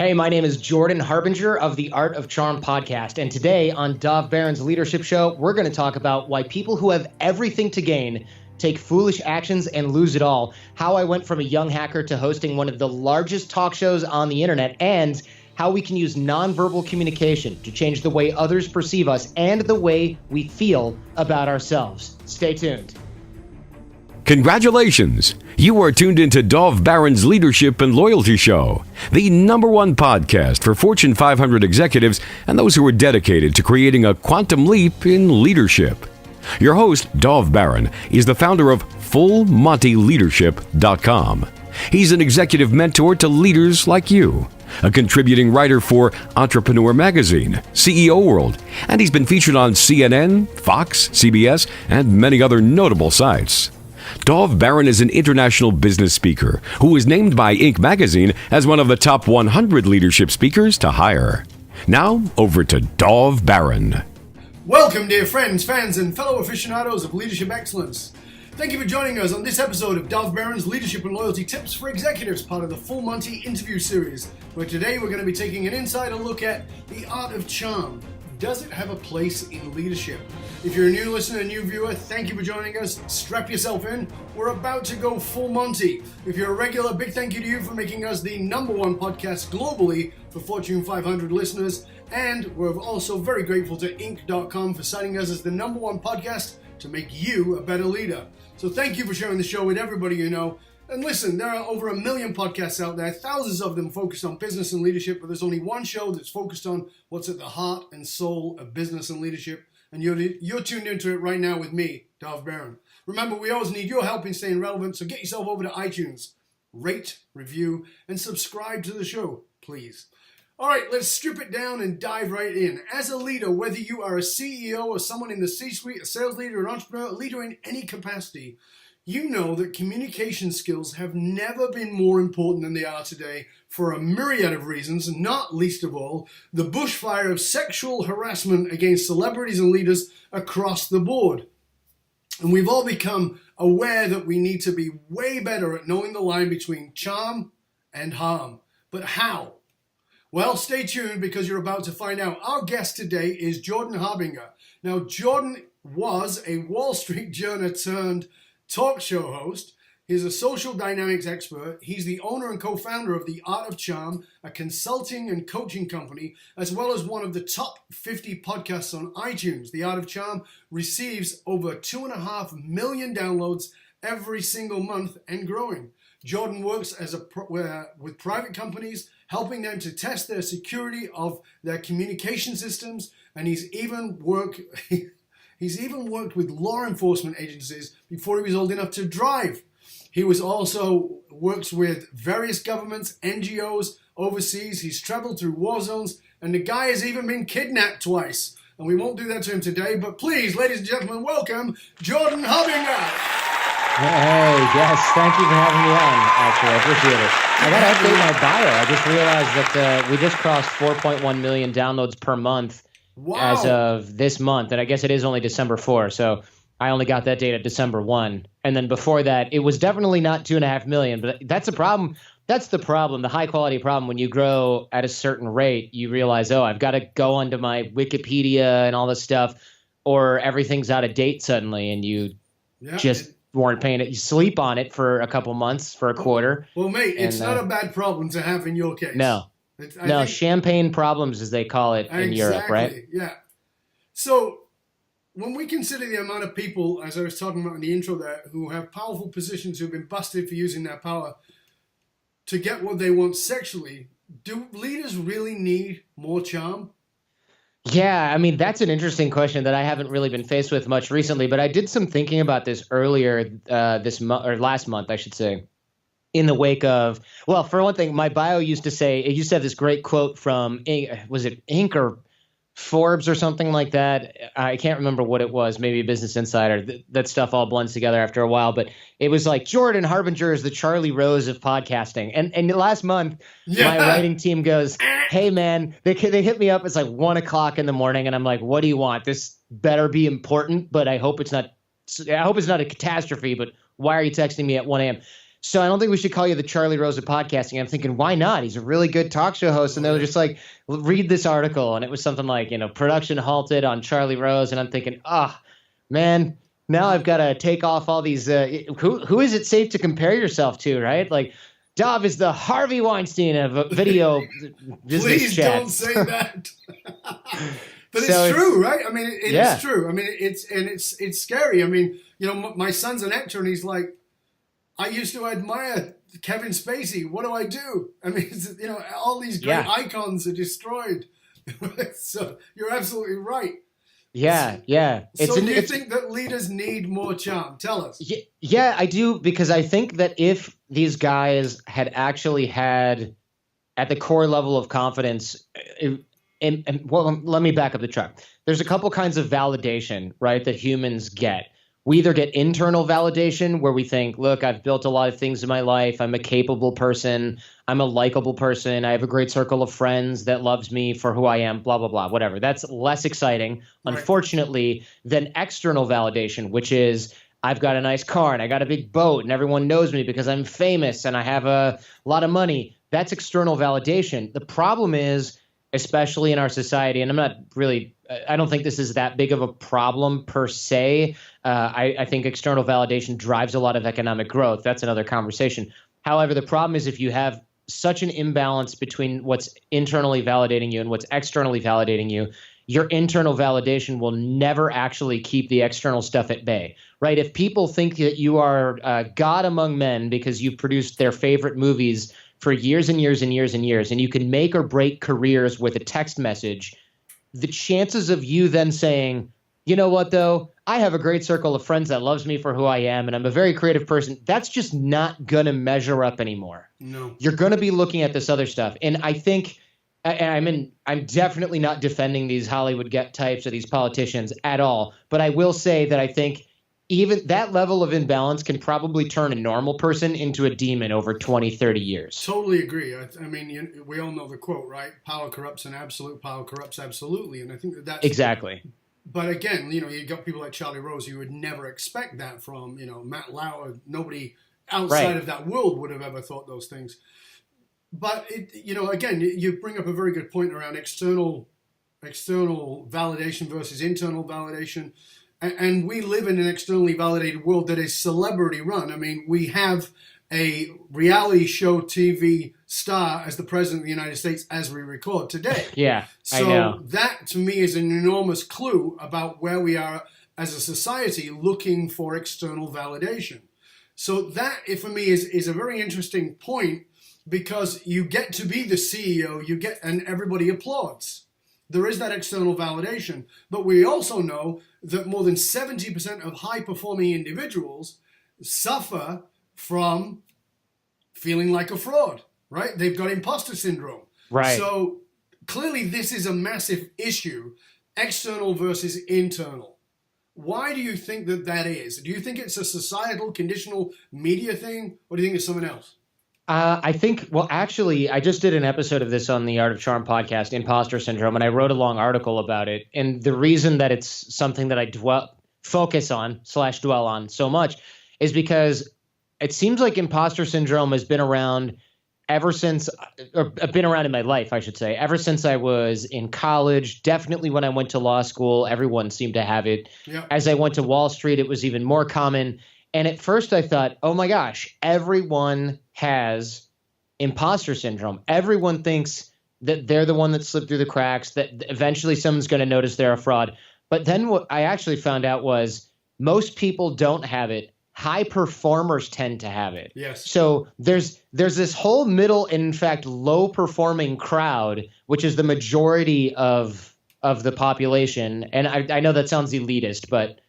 Hey, my name is Jordan Harbinger of the Art of Charm podcast, and today on Dov Barron's Leadership Show, we're going to talk about why people who have everything to gain take foolish actions and lose it all, how I went from a young hacker to hosting one of the largest talk shows on the internet, and how we can use nonverbal communication to change the way others perceive us and the way we feel about ourselves. Stay tuned. Congratulations! You are tuned into Dov Barron's Leadership and Loyalty Show, the #1 podcast for Fortune 500 executives and those who are dedicated to creating a quantum leap in leadership. Your host, Dov Barron, is the founder of FullMontyLeadership.com. He's an executive mentor to leaders like you, a contributing writer for Entrepreneur Magazine, CEO World, and he's been featured on CNN, Fox, CBS, and many other notable sites. Dov Barron is an international business speaker who was named by Inc. magazine as one of the top 100 leadership speakers to hire. Now, over to Dov Barron. Welcome, dear friends, fans, and fellow aficionados of leadership excellence. Thank you for joining us on this episode of Dov Barron's Leadership and Loyalty Tips for Executives, part of the Full Monty interview series, where today we're going to be taking an insider look at the art of charm. Does it have a place in leadership? If you're a new listener, a new viewer, thank you for joining us. Strap yourself in. We're about to go full Monty. If you're a regular, big thank you to you for making us the #1 podcast globally for Fortune 500 listeners. And we're also very grateful to Inc.com for citing us as the #1 podcast to make you a better leader. So thank you for sharing the show with everybody you know. And listen, there are over 1 million podcasts out there, thousands of them focused on business and leadership, but there's only one show that's focused on what's at the heart and soul of business and leadership. And you're tuned into it right now with me, Dov Barron. Remember, we always need your help in staying relevant, so get yourself over to iTunes, rate, review, and subscribe to the show, please. All right, let's strip it down and dive right in. As a leader, whether you are a CEO or someone in the C-suite, a sales leader, an entrepreneur, a leader in any capacity, you know that communication skills have never been more important than they are today for a myriad of reasons, not least of all, the bushfire of sexual harassment against celebrities and leaders across the board. And we've all become aware that we need to be way better at knowing the line between charm and harm. But how? Well, stay tuned because you're about to find out. Our guest today is Jordan Harbinger. Now, Jordan was a Wall Street Journal turned talk show host. He's a social dynamics expert. He's the owner and co-founder of The Art of Charm, a consulting and coaching company, as well as one of the top 50 podcasts on iTunes. The Art of Charm receives over 2.5 million downloads every single month and growing. Jordan works with private companies, helping them to test their security of their communication systems, and he's even worked with law enforcement agencies before he was old enough to drive. He also works with various governments, NGOs overseas. He's traveled through war zones, and the guy has even been kidnapped twice. And we won't do that to him today, but please, ladies and gentlemen, welcome Jordan Harbinger. Hey, yes, thank you for having me on, actually. I appreciate it. I got to update my bio. I just realized that we just crossed 4.1 million downloads per month. Wow. As of this month, and I guess it is only December 4, so I only got that date at December 1. And then before that, it was definitely not 2.5 million, but that's the problem. That's the problem, the high-quality problem. When you grow at a certain rate, you realize, oh, I've got to go onto my Wikipedia and all this stuff, or everything's out of date suddenly, and you just weren't paying it. You sleep on it for a couple months, for a quarter. Well, mate, it's not a bad problem to have in your case. No. Champagne problems, as they call it in Europe, right? Yeah. So when we consider the amount of people, as I was talking about in the intro there, who have powerful positions who've been busted for using their power to get what they want sexually, do leaders really need more charm? Yeah, I mean, that's an interesting question that I haven't really been faced with much recently, but I did some thinking about this earlier this month, or last month, I should say. In the wake of, well, for one thing, my bio used to have this great quote from, was it Inc. or Forbes or something like that? I can't remember what it was, maybe Business Insider. That stuff all blends together after a while, but it was like, Jordan Harbinger is the Charlie Rose of podcasting. And last month, my writing team goes, hey man, they hit me up. It's like 1 o'clock in the morning, and I'm like, what do you want? This better be important, but I hope it's not a catastrophe, but why are you texting me at 1 a.m.? so I don't think we should call you the Charlie Rose of podcasting. I'm thinking, why not? He's a really good talk show host. And they were just like, read this article. And it was something like, production halted on Charlie Rose. And I'm thinking, man, now I've got to take off all these. Who is it safe to compare yourself to, right? Like, Dov is the Harvey Weinstein of video business Please chat. don't say that. But it's true, right? I mean, it is true. I mean, it's scary. I mean, my son's an actor, and he's like, I used to admire Kevin Spacey. What do I do? I mean, all these great icons are destroyed. So you're absolutely right. Yeah. So do you think that leaders need more charm? Tell us. Yeah, I do, because I think that if these guys had actually had, at the core level of confidence, well, let me back up the truck. There's a couple kinds of validation, right, that humans get. We either get internal validation, where we think, look, I've built a lot of things in my life. I'm a capable person. I'm a likable person. I have a great circle of friends that loves me for who I am, blah, blah, blah, whatever. That's less exciting, unfortunately, than external validation, which is I've got a nice car and I got a big boat and everyone knows me because I'm famous and I have a lot of money. That's external validation. The problem is, especially in our society, and I don't think this is that big of a problem per se. I think external validation drives a lot of economic growth. That's another conversation. However, the problem is if you have such an imbalance between what's internally validating you and what's externally validating you, your internal validation will never actually keep the external stuff at bay, right? If people think that you are God among men because you've produced their favorite movies for years and years and years and years, and you can make or break careers with a text message, the chances of you then saying, you know what, though, I have a great circle of friends that loves me for who I am, and I'm a very creative person, that's just not going to measure up anymore. No. You're going to be looking at this other stuff. And I think, I'm definitely not defending these Hollywood types or these politicians at all, but I will say that I think even that level of imbalance can probably turn a normal person into a demon over 20, 30 years. Totally agree. I mean, we all know the quote, right? Power corrupts, and absolute power corrupts absolutely. And I think that's exactly. But again, you got people like Charlie Rose, you would never expect that from, Matt Lauer. Nobody outside of that world would have ever thought those things. But again, you bring up a very good point around external validation versus internal validation. And we live in an externally validated world that is celebrity run. I mean, we have a reality show TV star as the president of the United States as we record today. Yeah, so I know. That to me is an enormous clue about where we are as a society looking for external validation. So that, for me, is a very interesting point, because you get to be the CEO, and everybody applauds. There is that external validation, but we also know that more than 70% of high-performing individuals suffer from feeling like a fraud, right? They've got imposter syndrome. Right. So clearly this is a massive issue, external versus internal. Why do you think that is? Do you think it's a societal, conditional media thing, or do you think it's something else? I think, well, actually, I just did an episode of this on the Art of Charm podcast, Imposter Syndrome, and I wrote a long article about it. And the reason that it's something that I focus on / dwell on so much is because it seems like imposter syndrome has been around ever since, or been around in my life, I should say, ever since I was in college. Definitely when I went to law school, everyone seemed to have it. Yeah. As I went to Wall Street, it was even more common. And at first I thought, oh my gosh, everyone has imposter syndrome. Everyone thinks that they're the one that slipped through the cracks, that eventually someone's going to notice they're a fraud. But then what I actually found out was most people don't have it. High performers tend to have it. Yes. So there's this whole middle, in fact, low performing crowd, which is the majority of the population. And I know that sounds elitist, but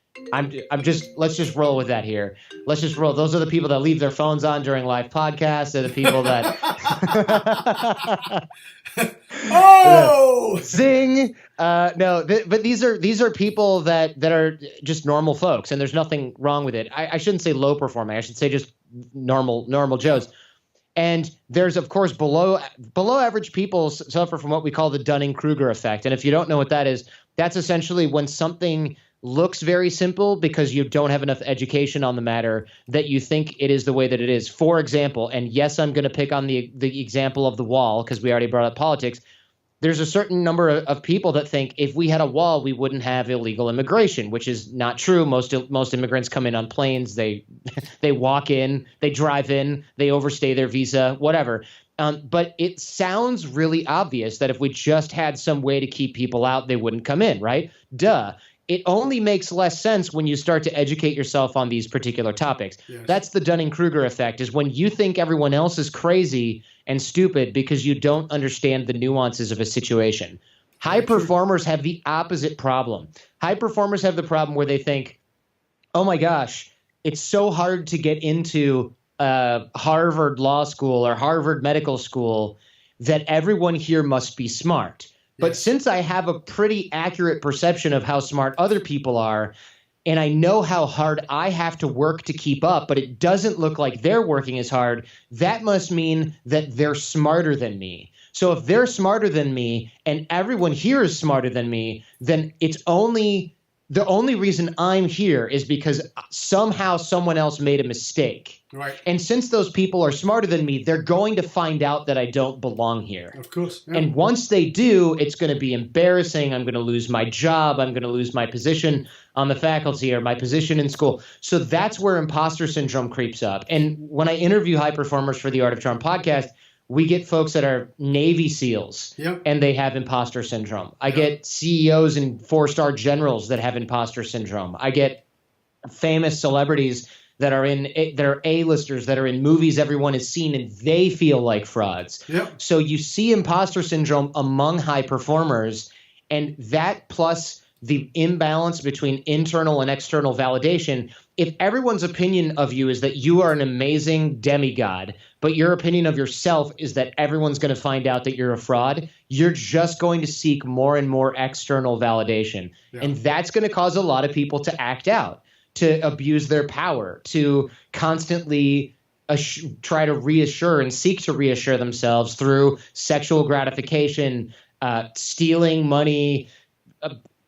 let's just roll with that here. Let's just roll. Those are the people that leave their phones on during live podcasts. They're the people that zing. But these are people that are just normal folks, and there's nothing wrong with it. I shouldn't say low performing. I should say just normal Joes. And there's, of course, below average people suffer from what we call the Dunning-Kruger effect. And if you don't know what that is, that's essentially when something looks very simple because you don't have enough education on the matter that you think it is the way that it is. For example, and yes, I'm going to pick on the example of the wall because we already brought up politics. There's a certain number of people that think if we had a wall, we wouldn't have illegal immigration, which is not true. Most immigrants come in on planes. They walk in, they drive in, they overstay their visa, whatever. But it sounds really obvious that if we just had some way to keep people out, they wouldn't come in, right? Duh. It only makes less sense when you start to educate yourself on these particular topics. Yes. That's the Dunning-Kruger effect, is when you think everyone else is crazy and stupid because you don't understand the nuances of a situation. High performers have the opposite problem. High performers have the problem where they think, oh my gosh, it's so hard to get into Harvard Law School or Harvard Medical School that everyone here must be smart. But since I have a pretty accurate perception of how smart other people are, and I know how hard I have to work to keep up, but it doesn't look like they're working as hard, that must mean that they're smarter than me. So if they're smarter than me and everyone here is smarter than me, then it's the only reason I'm here is because somehow someone else made a mistake. Right. And since those people are smarter than me, they're going to find out that I don't belong here. Of course. Yeah. And once they do, it's going to be embarrassing. I'm going to lose my job. I'm going to lose my position on the faculty or my position in school. So that's where imposter syndrome creeps up. And when I interview high performers for the Art of Charm podcast, we get folks that are Navy SEALs and they have imposter syndrome. I get CEOs and 4-star generals that have imposter syndrome. I get famous celebrities that are A-listers that are in movies everyone has seen and they feel like frauds. So you see imposter syndrome among high performers, and that plus the imbalance between internal and external validation. If everyone's opinion of you is that you are an amazing demigod, but your opinion of yourself is that everyone's going to find out that you're a fraud, you're just going to seek more and more external validation. And that's going to cause a lot of people to act out, to abuse their power, to constantly try to reassure and seek to reassure themselves through sexual gratification, stealing money,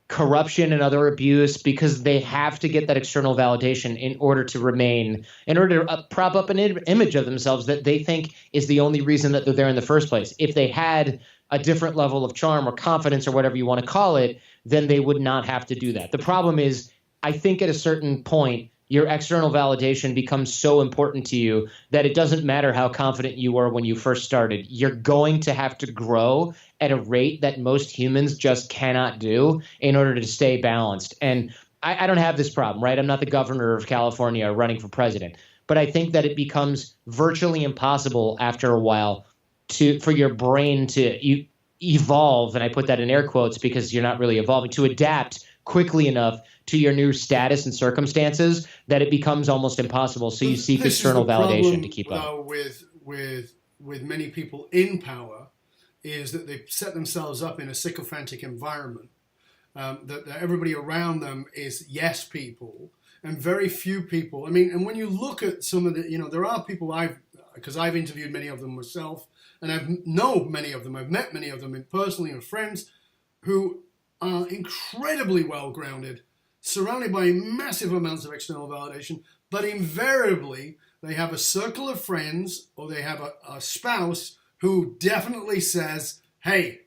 corruption and other abuse, because they have to get that external validation in order to prop up an image of themselves that they think is the only reason that they're there in the first place. If they had a different level of charm or confidence or whatever you want to call it, then they would not have to do that. The problem is, I think at a certain point, your external validation becomes so important to you that it doesn't matter how confident you were when you first started. You're going to have to grow at a rate that most humans just cannot do in order to stay balanced. And I don't have this problem, right? I'm not the governor of California running for president. But I think that it becomes virtually impossible after a while for your brain to evolve, and I put that in air quotes because you're not really evolving, to adapt quickly enough to your new status and circumstances that it becomes almost impossible. So you seek external validation to keep up. With many people in power is that they set themselves up in a sycophantic environment, that everybody around them is yes people, and very few people. I mean, and when you look at some of the, there are people because I've interviewed many of them myself, and I've known many of them. I've met many of them personally and friends who are incredibly well-grounded, surrounded by massive amounts of external validation, but invariably they have a circle of friends or they have a spouse who definitely says, hey,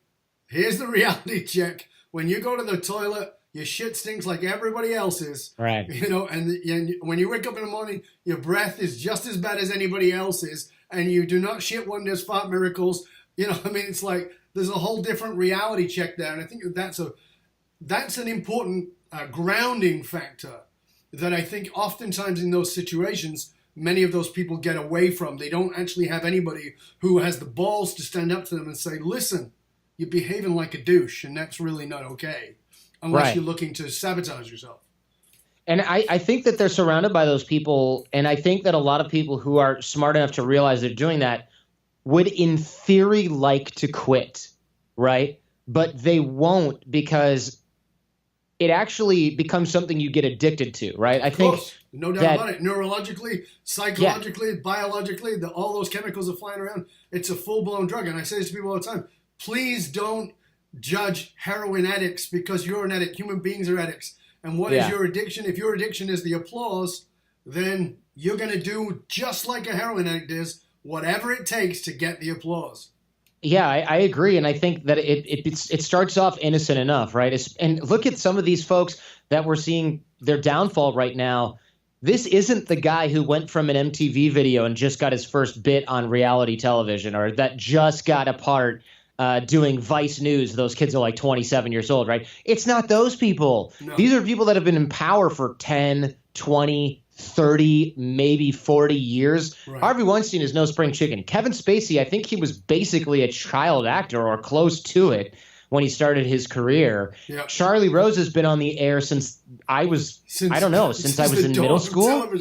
here's the reality check. When you go to the toilet, your shit stinks like everybody else's. Right. And when you wake up in the morning, your breath is just as bad as anybody else's, and you do not shit wonders, fart miracles. It's like there's a whole different reality check there. And I think that's an important grounding factor that I think oftentimes in those situations, many of those people get away from. They don't actually have anybody who has the balls to stand up to them and say, listen, you're behaving like a douche, and that's really not okay, unless you're looking to sabotage yourself. And I think that they're surrounded by those people, and I think that a lot of people who are smart enough to realize they're doing that would in theory like to quit, right? But they won't, because it actually becomes something you get addicted to, right? I think no doubt about it. Neurologically, psychologically, biologically, all those chemicals are flying around. It's a full-blown drug. And I say this to people all the time, please don't judge heroin addicts because you're an addict. Human beings are addicts. And what is your addiction? If your addiction is the applause, then you're going to do just like a heroin addict is, whatever it takes to get the applause. Yeah, I agree. And I think that it starts off innocent enough, right? And look at some of these folks that we're seeing their downfall right now. This isn't the guy who went from an MTV video and just got his first bit on reality television, or that just got a part doing Vice News. Those kids are like 27 years old, right? It's not those people. No. These are people that have been in power for 10, 20, 30, maybe 40 years. Right. Harvey Weinstein is no spring chicken. Kevin Spacey, I think he was basically a child actor or close to it when he started his career. Yep. Charlie Rose has been on the air since I was in middle school.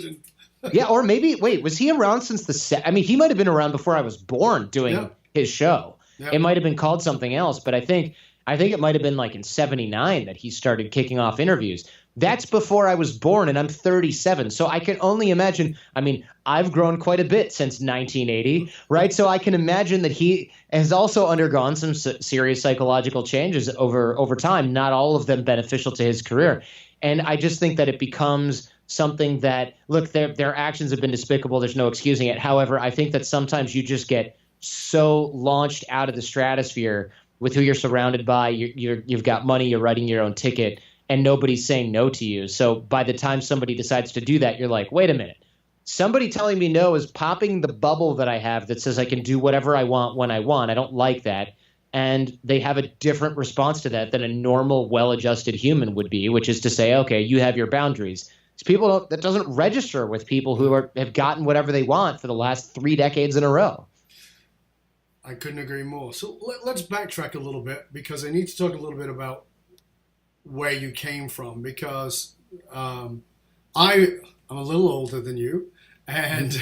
Yeah, or maybe, wait, was he around since he might have been around before I was born doing his show. Yep. It might have been called something else, but I think it might have been like in 79 that he started kicking off interviews. That's before I was born, and I'm 37. So I can only imagine. I mean, I've grown quite a bit since 1980, right? So I can imagine that he has also undergone some serious psychological changes over time, not all of them beneficial to his career. And I just think that it becomes something that, look, their actions have been despicable. There's no excusing it. However, I think that sometimes you just get so launched out of the stratosphere with who you're surrounded by. You've got money, you're writing your own ticket, and nobody's saying no to you. So by the time somebody decides to do that, you're like, wait a minute. Somebody telling me no is popping the bubble that I have that says I can do whatever I want when I want. I don't like that. And they have a different response to that than a normal, well-adjusted human would be, which is to say, okay, you have your boundaries. It's people that doesn't register with people who have gotten whatever they want for the last 3 decades in a row. I couldn't agree more. So let's backtrack a little bit, because I need to talk a little bit about where you came from, because I'm a little older than you, and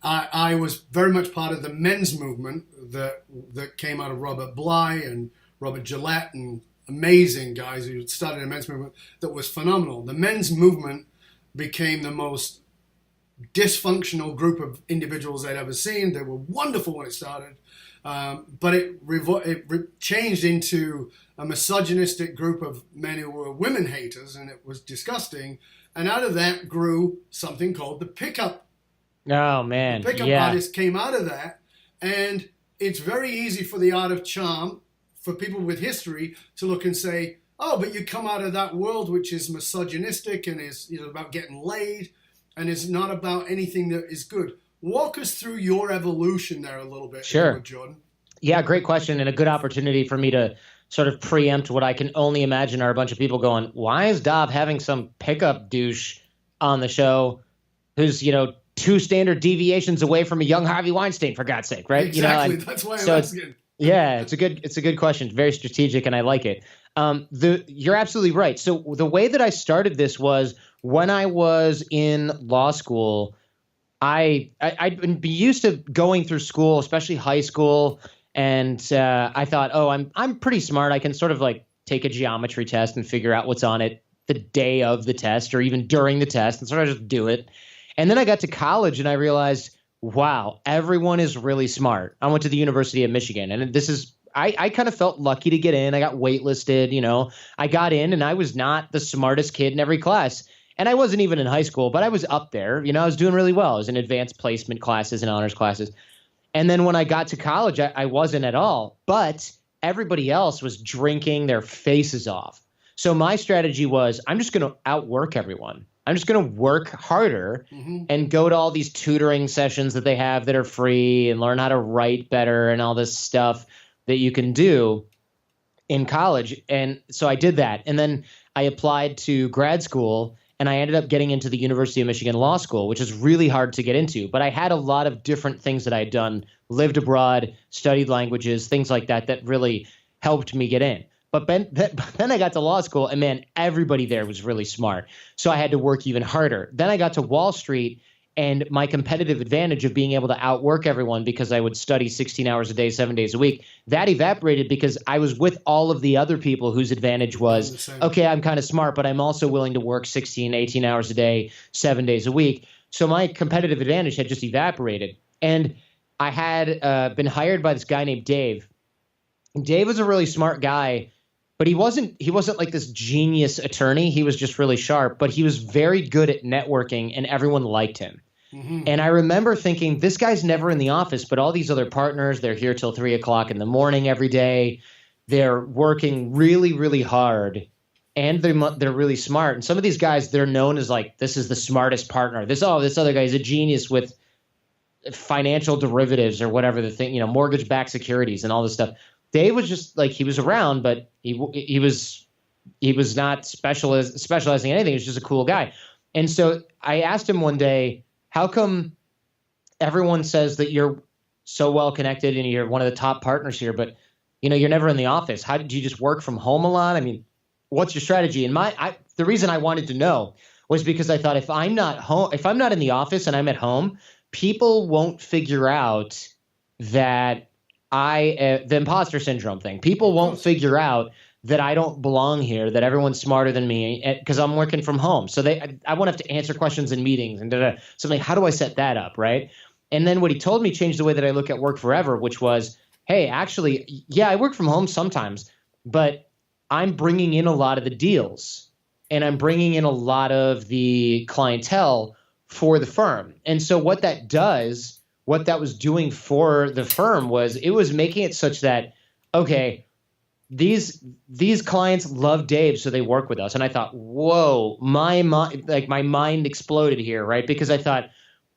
I was very much part of the men's movement that came out of Robert Bly and Robert Gillette, and amazing guys who started a men's movement that was phenomenal. The men's movement became the most dysfunctional group of individuals I'd ever seen. They were wonderful when it started, but it changed into a misogynistic group of men who were women haters, and it was disgusting. And out of that grew something called the pickup. Oh, man. The pickup artists came out of that, and it's very easy for the art of charm, for people with history, to look and say, oh, but you come out of that world which is misogynistic and is about getting laid, and is not about anything that is good. Walk us through your evolution there a little bit, sure, Jordan. Yeah, great question, and a good opportunity for me to sort of preempt what I can only imagine are a bunch of people going, why is Dov having some pickup douche on the show who's, 2 standard deviations away from a young Harvey Weinstein, for God's sake, right? Exactly. That's why I'm asking. Yeah, it's a good question. Very strategic, and I like it. You're absolutely right. So the way that I started this was when I was in law school. I'd been used to going through school, especially high school, and I thought, oh, I'm pretty smart. I can sort of like take a geometry test and figure out what's on it the day of the test or even during the test, and sort of just do it. And then I got to college and I realized, wow, everyone is really smart. I went to the University of Michigan, and I kind of felt lucky to get in. I got waitlisted, I got in, and I was not the smartest kid in every class. And I wasn't even in high school, but I was up there. I was doing really well. I was in advanced placement classes and honors classes. And then when I got to college, I wasn't at all. But everybody else was drinking their faces off. So my strategy was, I'm just going to outwork everyone. I'm just going to work harder and go to all these tutoring sessions that they have that are free and learn how to write better and all this stuff that you can do in college. And so I did that. And then I applied to grad school, and I ended up getting into the University of Michigan Law School, which is really hard to get into. But I had a lot of different things that I had done, lived abroad, studied languages, things like that, that really helped me get in. But then I got to law school, and man, everybody there was really smart. So I had to work even harder. Then I got to Wall Street, and my competitive advantage of being able to outwork everyone because I would study 16 hours a day, 7 days a week, that evaporated because I was with all of the other people whose advantage was, okay, I'm kind of smart, but I'm also willing to work 16, 18 hours a day, 7 days a week. So my competitive advantage had just evaporated. And I had been hired by this guy named Dave. Dave was a really smart guy But he wasn't like this genius attorney. He was just really sharp, but he was very good at networking and everyone liked him. And I remember thinking, this guy's never in the office, but all these other partners, they're here till 3:00 in the morning every day. They're working really, really hard, and they're really smart. And some of these guys, they're known as like, this is the smartest partner. This other guy's a genius with financial derivatives or whatever the thing, mortgage-backed securities and all this stuff. Dave was just like, he was around, but he was not specializing in anything. He was just a cool guy. And so I asked him one day, how come everyone says that you're so well connected and you're one of the top partners here, but you're never in the office? How did you just work from home a lot? I mean, what's your strategy? And the reason I wanted to know was because I thought if I'm not in the office and I'm at home, people won't figure out that the imposter syndrome thing. People won't figure out that I don't belong here, that everyone's smarter than me because I'm working from home. So I won't have to answer questions in meetings and So I'm like, how do I set that up, right? And then what he told me changed the way that I look at work forever, which was, hey, actually, yeah, I work from home sometimes, but I'm bringing in a lot of the deals and I'm bringing in a lot of the clientele for the firm. And so what that was doing for the firm was it was making it such that, okay, these clients love Dave, so they work with us. And I thought, whoa, my mind exploded here, right? Because I thought,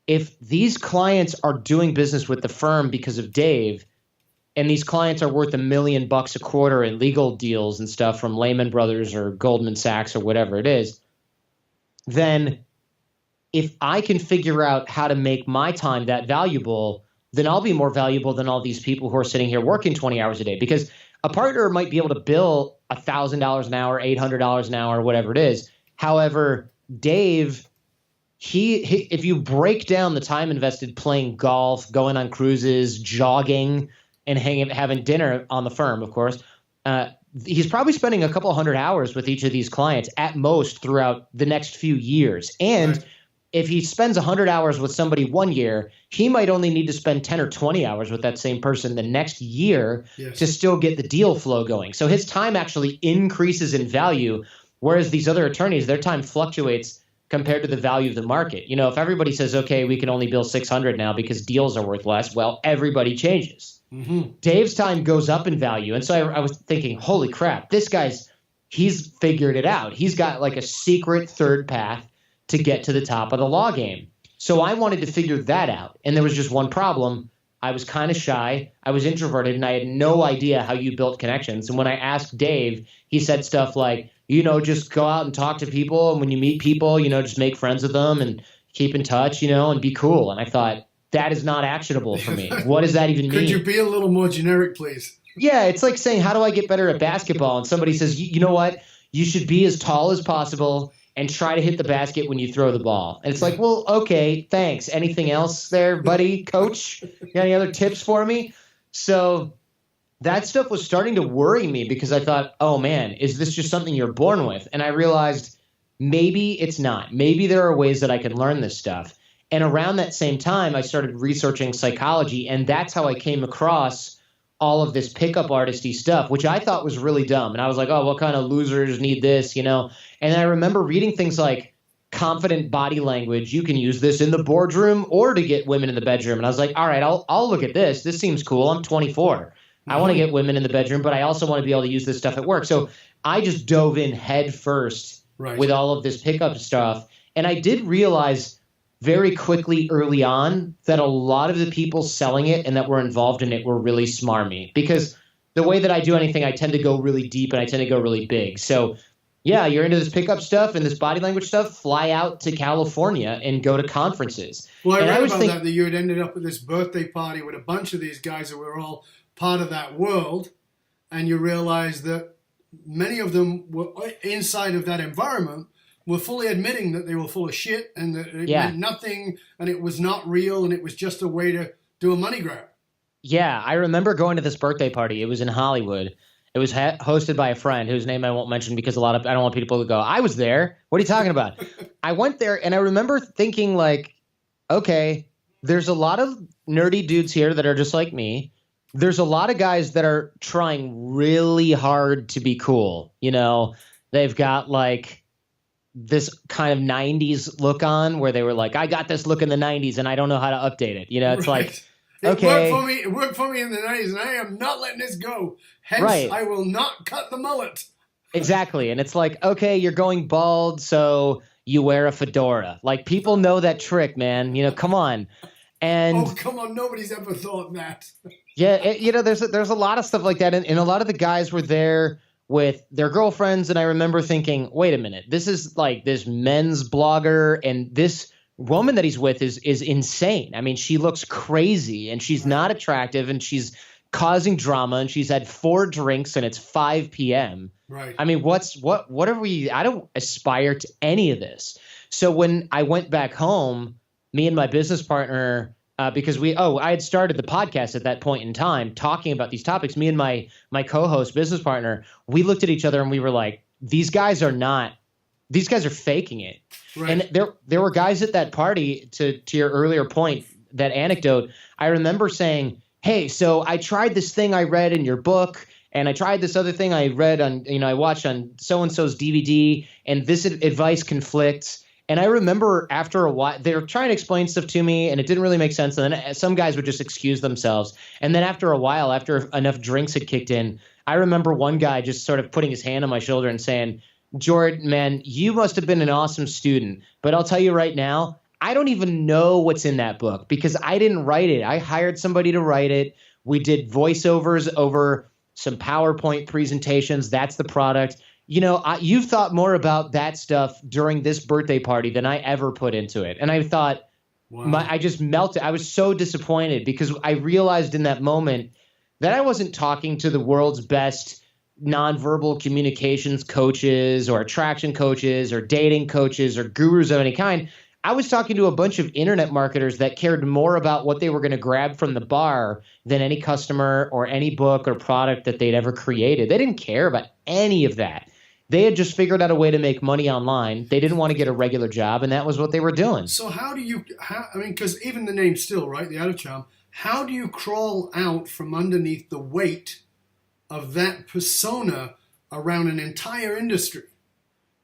if these clients are doing business with the firm because of Dave, and these clients are worth $1 million a quarter in legal deals and stuff from Lehman Brothers or Goldman Sachs or whatever it is, then if I can figure out how to make my time that valuable, then I'll be more valuable than all these people who are sitting here working 20 hours a day. Because a partner might be able to bill $1,000 an hour, $800 an hour, whatever it is. However, Dave, if you break down the time invested playing golf, going on cruises, jogging, and having dinner on the firm, of course, he's probably spending a couple hundred hours with each of these clients at most throughout the next few years. And if he spends 100 hours with somebody 1 year, he might only need to spend 10 or 20 hours with that same person the next year to still get the deal flow going. So his time actually increases in value, whereas these other attorneys, their time fluctuates compared to the value of the market. If everybody says, okay, we can only bill 600 now because deals are worth less, well, everybody changes. Dave's time goes up in value. And so I was thinking, holy crap, he's figured it out. He's got like a secret third path to get to the top of the law game. So I wanted to figure that out. And there was just one problem. I was kind of shy. I was introverted, and I had no idea how you built connections. And when I asked Dave, he said stuff like, just go out and talk to people. And when you meet people, just make friends with them and keep in touch, and be cool. And I thought, that is not actionable for me. What does that even mean? Could you be a little more generic, please? Yeah, it's like saying, how do I get better at basketball? And somebody says, you know what? You should be as tall as possible and try to hit the basket when you throw the ball. And it's like, well, okay, thanks. Anything else there, buddy, coach? Got any other tips for me? So that stuff was starting to worry me because I thought, oh man, is this just something you're born with? And I realized maybe it's not. Maybe there are ways that I can learn this stuff. And around that same time, I started researching psychology, and that's how I came across all of this pickup artisty stuff, which I thought was really dumb. And I was like, oh, what kind of losers need this, And I remember reading things like confident body language. You can use this in the boardroom or to get women in the bedroom. And I was like, all right, I'll look at this. This seems cool. I'm 24. I want to get women in the bedroom, but I also want to be able to use this stuff at work. So I just dove in head first with all of this pickup stuff. And I did realize very quickly early on that a lot of the people selling it and that were involved in it were really smarmy, because the way that I do anything, I tend to go really deep and I tend to go really big. So yeah, you're into this pickup stuff and this body language stuff, fly out to California and go to conferences. Well, I read about that you had ended up at this birthday party with a bunch of these guys that were all part of that world, and you realize that many of them were inside of that environment were fully admitting that they were full of shit and that it meant nothing and it was not real and it was just a way to do a money grab. Yeah, I remember going to this birthday party. It was in Hollywood. It was hosted by a friend whose name I won't mention because I don't want people to go, I was there. What are you talking about? I went there and I remember thinking like, okay, there's a lot of nerdy dudes here that are just like me. there's a lot of guys that are trying really hard to be cool. You know, they've got like this kind of 90s look on where they were like, I got this look in the 90s and I don't know how to update it. You know, it's like, okay. It worked for me in the 90s and I am not letting this go. Hence, Right. I will not cut the mullet. Exactly. And it's like, okay, you're going bald, so you wear a fedora. Like, people know that trick, man. You know, come on. And Oh, come on. Nobody's ever thought that. yeah, you know, there's a lot of stuff like that. And a lot of the guys were there with their girlfriends. And I remember thinking, wait a minute, this is like this men's blogger. And this woman that he's with is insane. I mean, she looks crazy and she's not attractive and she's causing drama and she's had 4 drinks and it's 5 p.m. Right. I mean, what are we? I don't aspire to any of this. So when I went back home, me and my business partner, because I had started the podcast at that point in time talking about these topics. Me and my co-host, business partner, we looked at each other and we were like, these guys are faking it. Right. And there were guys at that party, to your earlier point, that anecdote, I remember saying, hey, so I tried this thing I read in your book, and I tried this other thing I read on, I watched on so-and-so's DVD, and this advice conflicts. And I remember after a while, they were trying to explain stuff to me, and it didn't really make sense. And then some guys would just excuse themselves. And then after a while, after enough drinks had kicked in, I remember one guy just sort of putting his hand on my shoulder and saying, Jordan, man, you must have been an awesome student. But I'll tell you right now, I don't even know what's in that book because I didn't write it. I hired somebody to write it. We did voiceovers over some PowerPoint presentations. That's the product. You know, you've thought more about that stuff during this birthday party than I ever put into it. And I thought, Wow. I just melted. I was so disappointed because I realized in that moment that I wasn't talking to the world's best nonverbal communications coaches or attraction coaches or dating coaches or gurus of any kind. I was talking to a bunch of internet marketers that cared more about what they were going to grab from the bar than any customer or any book or product that they'd ever created. They didn't care about any of that. They had just figured out a way to make money online. They didn't want to get a regular job, and that was what they were doing. So because even the name still, right, the Out of Charm, how do you crawl out from underneath the weight of that persona around an entire industry?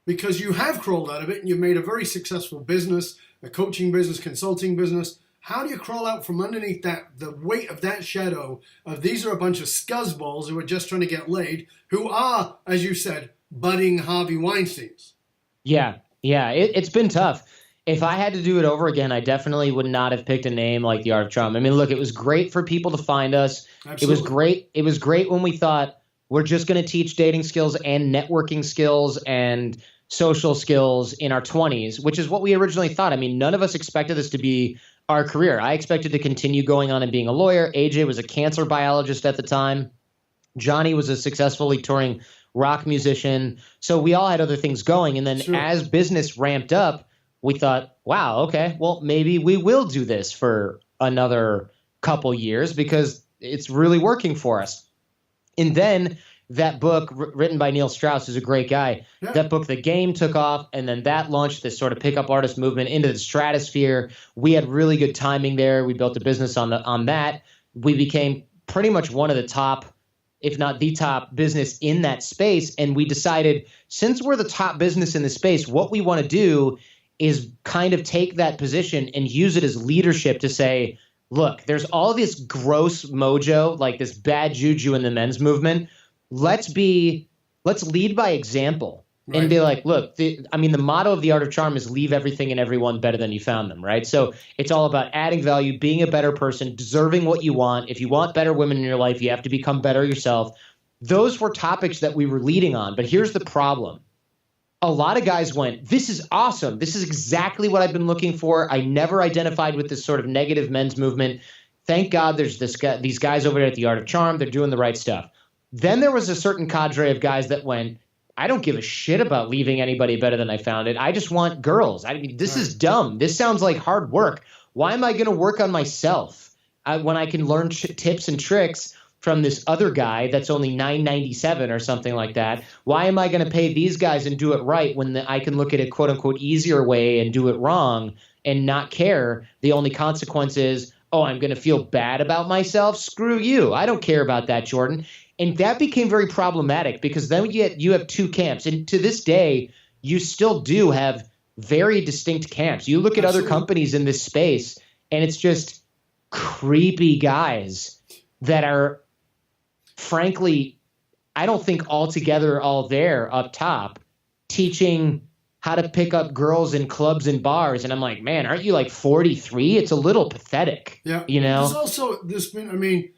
Because you have crawled out of it and you've made a very successful business, a coaching business, consulting business. How do you crawl out from underneath the weight of that shadow of these are a bunch of scuzzballs who are just trying to get laid, who are, as you said, budding Harvey Weinsteins? Yeah. It's been tough. If I had to do it over again, I definitely would not have picked a name like The Art of Charm. I mean, look, it was great for people to find us. Absolutely. It was great when we thought we're just going to teach dating skills and networking skills and social skills in our 20s, which is what we originally thought. I mean, none of us expected this to be our career. I expected to continue going on and being a lawyer. AJ was a cancer biologist at the time. Johnny was a successfully touring rock musician. So we all had other things going. And then as business ramped up, we thought, wow, okay, well, maybe we will do this for another couple years because it's really working for us. And then that book written by Neil Strauss, who's a great guy, that book, The Game, took off, and then that launched this sort of pickup artist movement into the stratosphere. We had really good timing there. We built a business on that. We became pretty much one of the top, if not the top business in that space. And we decided, since we're the top business in the space, what we want to do is kind of take that position and use it as leadership to say, look, there's all this gross mojo, like this bad juju in the men's movement. Let's lead by example and be like, look, the motto of The Art of Charm is leave everything and everyone better than you found them, right? So it's all about adding value, being a better person, deserving what you want. If you want better women in your life, you have to become better yourself. Those were topics that we were leading on. But here's the problem. A lot of guys went, this is awesome. This is exactly what I've been looking for. I never identified with this sort of negative men's movement. Thank God there's these guys over there at The Art of Charm. They're doing the right stuff. Then there was a certain cadre of guys that went, I don't give a shit about leaving anybody better than I found it. I just want girls. I mean, this is dumb. This sounds like hard work. Why am I going to work on myself when I can learn tips and tricks from this other guy that's only $9.97 or something like that? Why am I going to pay these guys and do it right when I can look at a quote unquote easier way and do it wrong and not care? The only consequence is, oh, I'm going to feel bad about myself. Screw you. I don't care about that, Jordan. And that became very problematic because then you have two camps. And to this day, you still do have very distinct camps. You look at other companies in this space, and it's just creepy guys that are, frankly, I don't think altogether all there up top teaching how to pick up girls in clubs and bars. And I'm like, man, aren't you like 43? It's a little pathetic. Yeah. There's also been, I mean,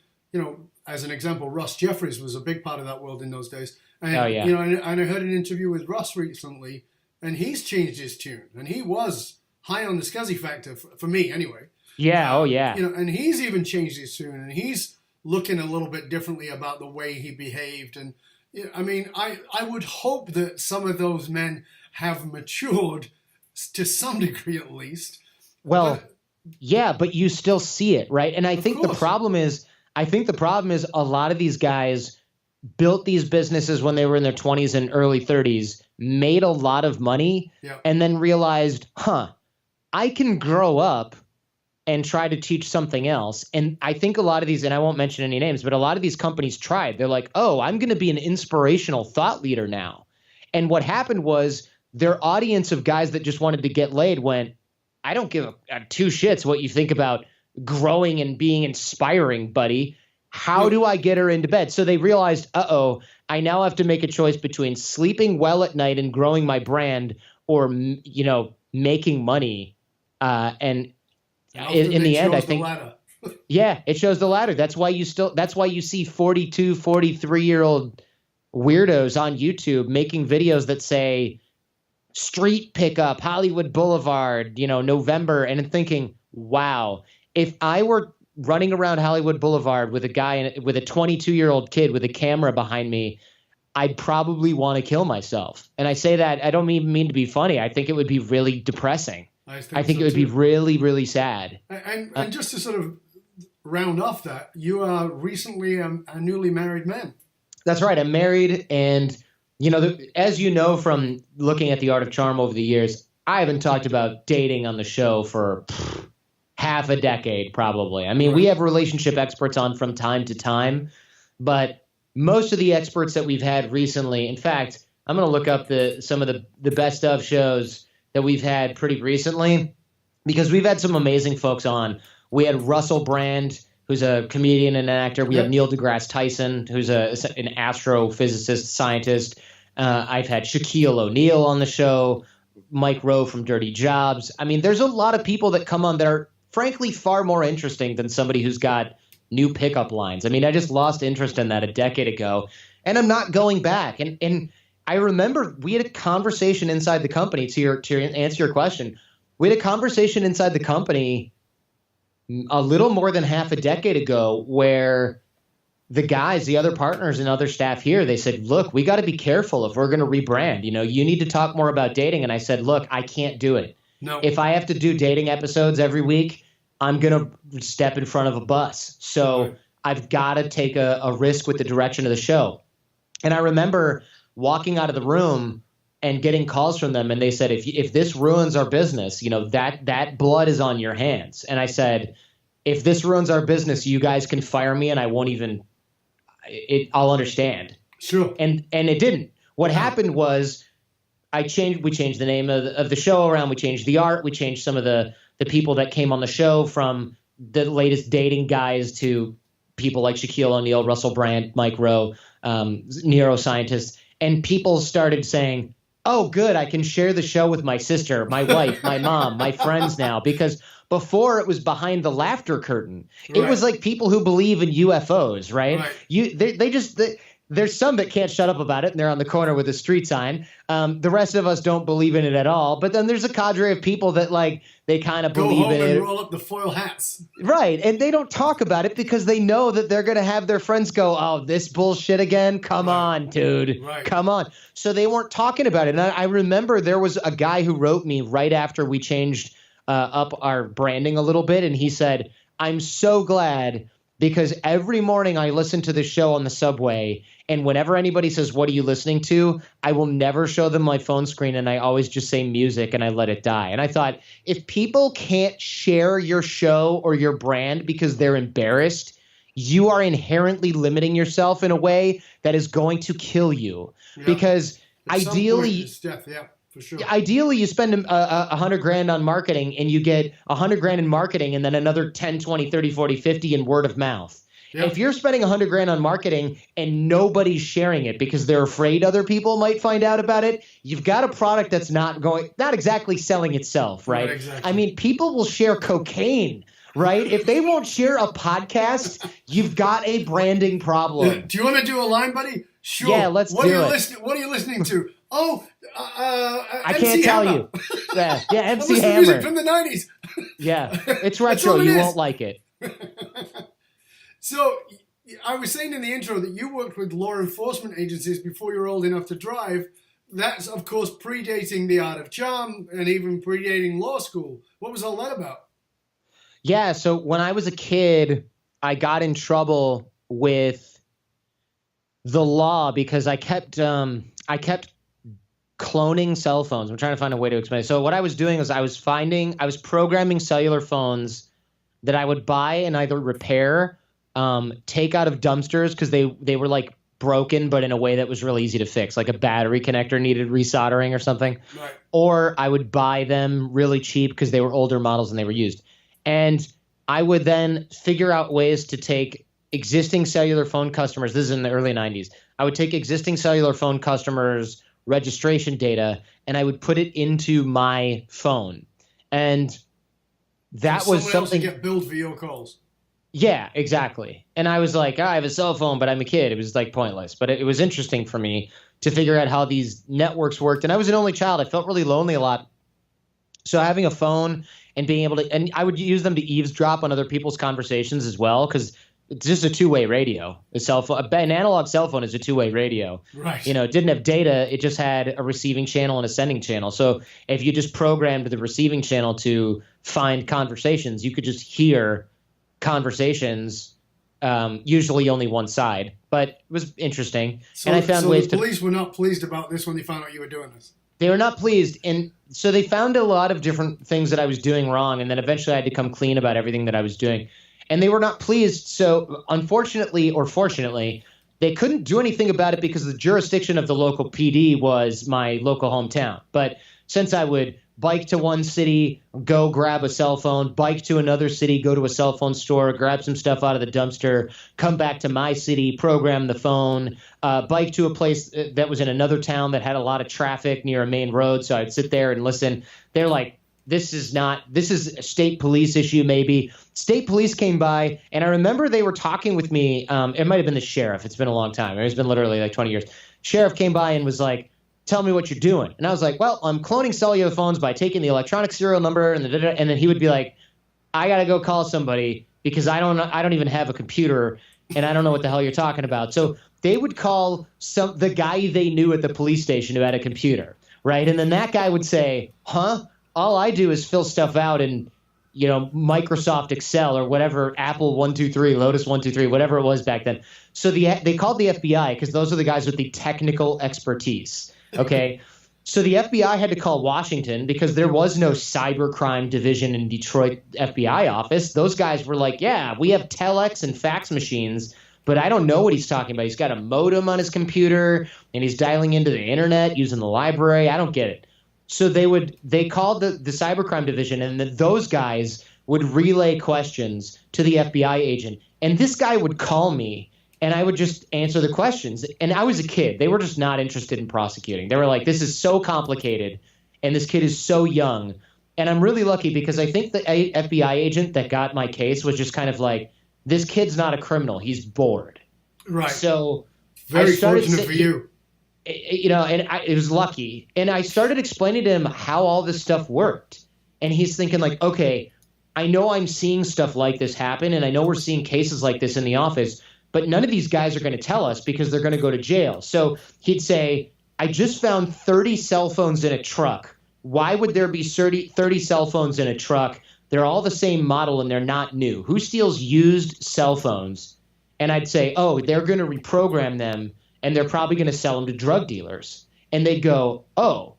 as an example, Russ Jeffries was a big part of that world in those days. And, and I heard an interview with Russ recently, and he's changed his tune. And he was high on the scuzzy factor for me anyway. Yeah. And he's even changed his tune, and he's looking a little bit differently about the way he behaved. And I mean, I would hope that some of those men have matured to some degree at least. Well, but you still see it, right? And I think the problem is a lot of these guys built these businesses when they were in their 20s and early 30s, made a lot of money, and then realized, I can grow up and try to teach something else. And I think a lot of these, and I won't mention any names, but a lot of these companies tried. They're like, oh, I'm going to be an inspirational thought leader now. And what happened was their audience of guys that just wanted to get laid went, I don't give a two shits what you think about growing and being inspiring, buddy. How do I get her into bed? So they realized, I now have to make a choice between sleeping well at night and growing my brand or, making money. And in the end, I think, it shows the latter. That's why you see 42, 43-year-old weirdos on YouTube making videos that say street pickup, Hollywood Boulevard, November, and thinking, wow, if I were running around Hollywood Boulevard with a guy with a 22-year-old kid with a camera behind me, I'd probably want to kill myself. And I say that, I don't mean to be funny. I think it would be really depressing. I think it would be really, really sad. And just to sort of round off that, you are recently a newly married man. That's right. I'm married, and as you know from looking at The Art of Charm over the years, I haven't talked about dating on the show for half a decade, probably. I mean, we have relationship experts on from time to time, but most of the experts that we've had recently, in fact, I'm going to look up some of the best of shows that we've had pretty recently, because we've had some amazing folks on. We had Russell Brand, who's a comedian and an actor. We have Neil deGrasse Tyson, who's an astrophysicist, scientist. I've had Shaquille O'Neal on the show, Mike Rowe from Dirty Jobs. I mean, there's a lot of people that come on that are, frankly, far more interesting than somebody who's got new pickup lines. I mean, I just lost interest in that a decade ago, and I'm not going back. And I remember we had a conversation inside the company, to answer your question. We had a conversation inside the company a little more than half a decade ago where the guys, the other partners and other staff here, they said, look, we got to be careful if we're going to rebrand. You need to talk more about dating. And I said, look, I can't do it. No. If I have to do dating episodes every week, I'm going to step in front of a bus. So I've got to take a risk with the direction of the show. And I remember walking out of the room and getting calls from them, and they said, if this ruins our business, that blood is on your hands. And I said, if this ruins our business, you guys can fire me, and I won't even. I'll understand. Sure. And it didn't. What happened was, we changed the name of the show around. We changed the art. We changed some of the people that came on the show, from the latest dating guys to people like Shaquille O'Neal, Russell Brand, Mike Rowe, neuroscientists, and people started saying, oh, good, I can share the show with my sister, my wife, my mom, my friends now. Because before it was behind the laughter curtain. Right. It was like people who believe in UFOs, right? There's some that can't shut up about it, and they're on the corner with a street sign. The rest of us don't believe in it at all. But then there's a cadre of people that, like, they kind of believe in it. And roll up the foil hats. Right, and they don't talk about it because they know that they're going to have their friends go, oh, this bullshit again? Come on, dude. Right. Come on. So they weren't talking about it. And I remember there was a guy who wrote me right after we changed up our branding a little bit, and he said, I'm so glad because every morning I listen to the show on the subway, and whenever anybody says, "What are you listening to?" I will never show them my phone screen, and I always just say music and I let it die. And I thought, if people can't share your show or your brand because they're embarrassed, you are inherently limiting yourself in a way that is going to kill you. Yeah. Because ideally, it's death, yeah. For sure. Ideally, you spend $100,000 on marketing and you get $100,000 in marketing and then another 10, 20, 30, 40, 50 in word of mouth. Yep. If you're spending $100,000 on marketing and nobody's sharing it because they're afraid other people might find out about it, you've got a product that's not exactly selling itself, right? Exactly. I mean, people will share cocaine, right? If they won't share a podcast, you've got a branding problem. Do you want to do a line, buddy? Sure. Yeah, let's do it. What are you listening to? Oh, I can't tell you. Yeah, MC Hammer. Music from the 90s. Yeah, it's retro. You won't like it. So, I was saying in the intro that you worked with law enforcement agencies before you were old enough to drive. That's, of course, predating The Art of Charm and even predating law school. What was all that about? Yeah, so when I was a kid, I got in trouble with the law because I kept cloning cell phones. I'm trying to find a way to explain it. So what I was doing was I was programming cellular phones that I would buy and either repair, take out of dumpsters because they were like broken, but in a way that was really easy to fix, like a battery connector needed resoldering or something. Right. Or I would buy them really cheap because they were older models and they were used. And I would then figure out ways to take existing cellular phone customers. This is in the early 90s. I would take existing cellular phone customers' registration data and I would put it into my phone. And that was something else to get billed for your calls. Yeah, exactly. And I was like, I have a cell phone, but I'm a kid. It was like pointless. But it was interesting for me to figure out how these networks worked. And I was an only child. I felt really lonely a lot. So having a phone and being able to, and I would use them to eavesdrop on other people's conversations as well, because it's just a two-way radio. A cell phone, an analog cell phone is a two-way radio. Right. You know, it didn't have data. It just had a receiving channel and a sending channel. So if you just programmed the receiving channel to find conversations, you could just hear conversations, usually only one side. But it was interesting. And I found ways the police were not pleased about this when they found out you were doing this. They were not pleased. And so they found a lot of different things that I was doing wrong. And then eventually I had to come clean about everything that I was doing. And they were not pleased. So unfortunately or fortunately, they couldn't do anything about it because the jurisdiction of the local PD was my local hometown. But since I would bike to one city, go grab a cell phone, bike to another city, go to a cell phone store, grab some stuff out of the dumpster, come back to my city, program the phone, bike to a place that was in another town that had a lot of traffic near a main road. So I'd sit there and listen. They're like, this is a state police issue maybe. State police came by, and I remember they were talking with me. It might have been the sheriff. It's been a long time. It's been literally like 20 years. Sheriff came by and was like, tell me what you're doing. And I was like, well, I'm cloning cellular phones by taking the electronic serial number and and then he would be like, I got to go call somebody because I don't even have a computer and I don't know what the hell you're talking about. So they would call the guy they knew at the police station who had a computer, right? And then that guy would say, all I do is fill stuff out in, Microsoft Excel or whatever, Apple 123, Lotus 123, whatever it was back then. So they called the FBI because those are the guys with the technical expertise. Okay. So the FBI had to call Washington because there was no cybercrime division in Detroit FBI office. Those guys were like, yeah, we have telex and fax machines, but I don't know what he's talking about. He's got a modem on his computer and he's dialing into the internet using the library. I don't get it. So they called the cybercrime division, and those guys would relay questions to the FBI agent. And this guy would call me, and I would just answer the questions. And I was a kid. They were just not interested in prosecuting. They were like, this is so complicated, and this kid is so young. And I'm really lucky because I think the FBI agent that got my case was just kind of like, this kid's not a criminal. He's bored. Right. So very fortunate for you. It was lucky. And I started explaining to him how all this stuff worked. And he's thinking like, okay, I know I'm seeing stuff like this happen, and I know we're seeing cases like this in the office, but none of these guys are going to tell us because they're going to go to jail. So he'd say, I just found 30 cell phones in a truck. Why would there be 30 cell phones in a truck They're all the same model and they're not new. Who steals used cell phones? And I'd say, oh, they're going to reprogram them and they're probably going to sell them to drug dealers. And they'd go, oh,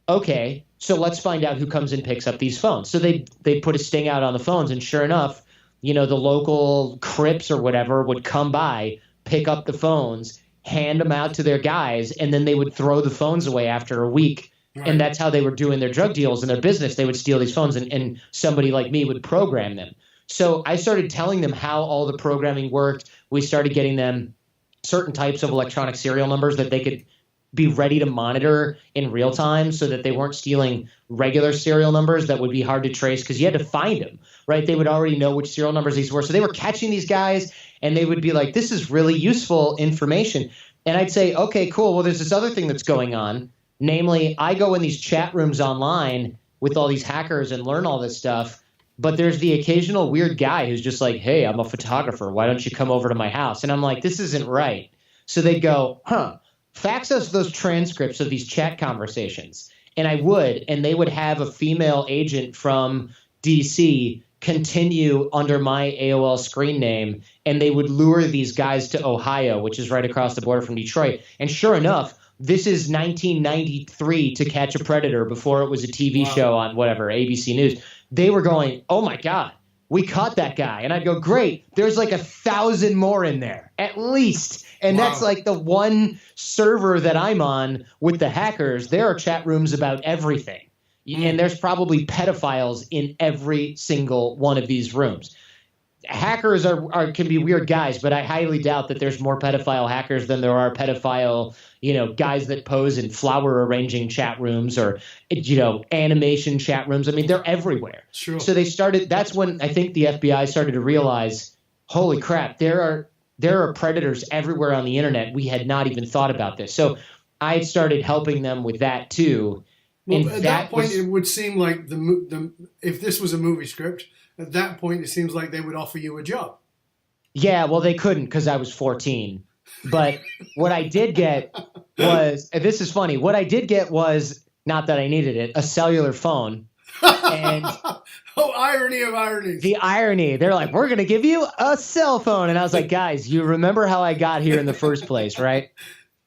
okay, so let's find out who comes and picks up these phones. So they put a sting out on the phones, and sure enough, the local Crips or whatever would come by, pick up the phones, hand them out to their guys, and then they would throw the phones away after a week. Right. And that's how they were doing their drug deals and their business. They would steal these phones, and somebody like me would program them. So I started telling them how all the programming worked. We started getting them certain types of electronic serial numbers that they could be ready to monitor in real time, so that they weren't stealing regular serial numbers that would be hard to trace because you had to find them, right? They would already know which serial numbers these were. So they were catching these guys, and they would be like, this is really useful information. And I'd say, okay, cool. Well, there's this other thing that's going on. Namely, I go in these chat rooms online with all these hackers and learn all this stuff. But there's the occasional weird guy who's just like, hey, I'm a photographer. Why don't you come over to my house? And I'm like, this isn't right. So they go, fax us those transcripts of these chat conversations. And I would, and they would have a female agent from DC continue under my AOL screen name, and they would lure these guys to Ohio, which is right across the border from Detroit. And sure enough, this is 1993 To Catch a Predator, before it was a TV show on whatever, ABC News. They were going, oh my God, we caught that guy. And I'd go, great, there's like 1,000 more in there, at least. And that's like the one server that I'm on with the hackers. There are chat rooms about everything. And there's probably pedophiles in every single one of these rooms. Hackers can be weird guys, but I highly doubt that there's more pedophile hackers than there are pedophile, guys that pose in flower arranging chat rooms or, animation chat rooms. I mean, they're everywhere. Sure. So that's when I think the FBI started to realize, holy crap, there are predators everywhere on the internet. We had not even thought about this. So I started helping them with that too. Well, at that point, it would seem like if this was a movie script, at that point, it seems like they would offer you a job. Yeah, well, they couldn't because I was 14. But what I did get was, and this is funny, what I did get was, not that I needed it, a cellular phone. And oh, irony of ironies. The irony. They're like, we're going to give you a cell phone. And I was like, guys, you remember how I got here in the first place, right?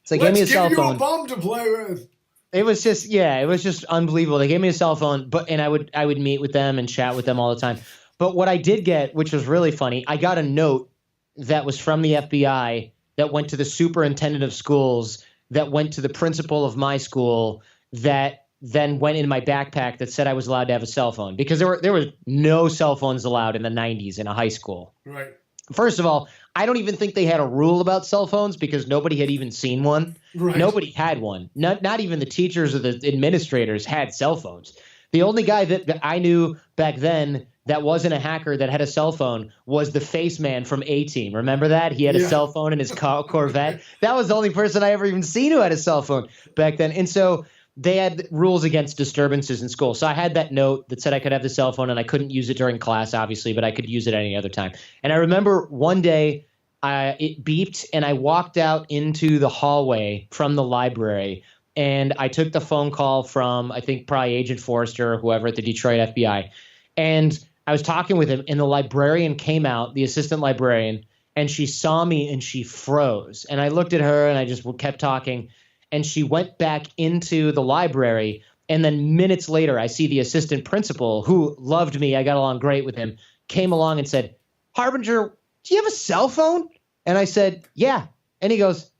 It's like, give me a cell phone. Let's give you a bomb to play with. It was just unbelievable. They gave me a cell phone, and I would meet with them and chat with them all the time. But what I did get, which was really funny, I got a note that was from the FBI that went to the superintendent of schools, that went to the principal of my school, that then went in my backpack that said I was allowed to have a cell phone, because there were no cell phones allowed in the 90s in a high school. Right. First of all, I don't even think they had a rule about cell phones because nobody had even seen one. Right. Nobody had one. Not even the teachers or the administrators had cell phones. The only guy that I knew back then that wasn't a hacker that had a cell phone was the face man from A-Team. Remember that? He had a cell phone in his Corvette. That was the only person I ever even seen who had a cell phone back then. And so they had rules against disturbances in school. So I had that note that said I could have the cell phone, and I couldn't use it during class, obviously, but I could use it any other time. And I remember one day it beeped, and I walked out into the hallway from the library, and I took the phone call from, I think, probably Agent Forrester or whoever at the Detroit FBI. And I was talking with him, and the librarian came out, the assistant librarian, and she saw me and she froze. And I looked at her and I just kept talking. And she went back into the library. And then minutes later, I see the assistant principal, who loved me, I got along great with him, came along and said, Harbinger, do you have a cell phone? And I said, yeah. And he goes,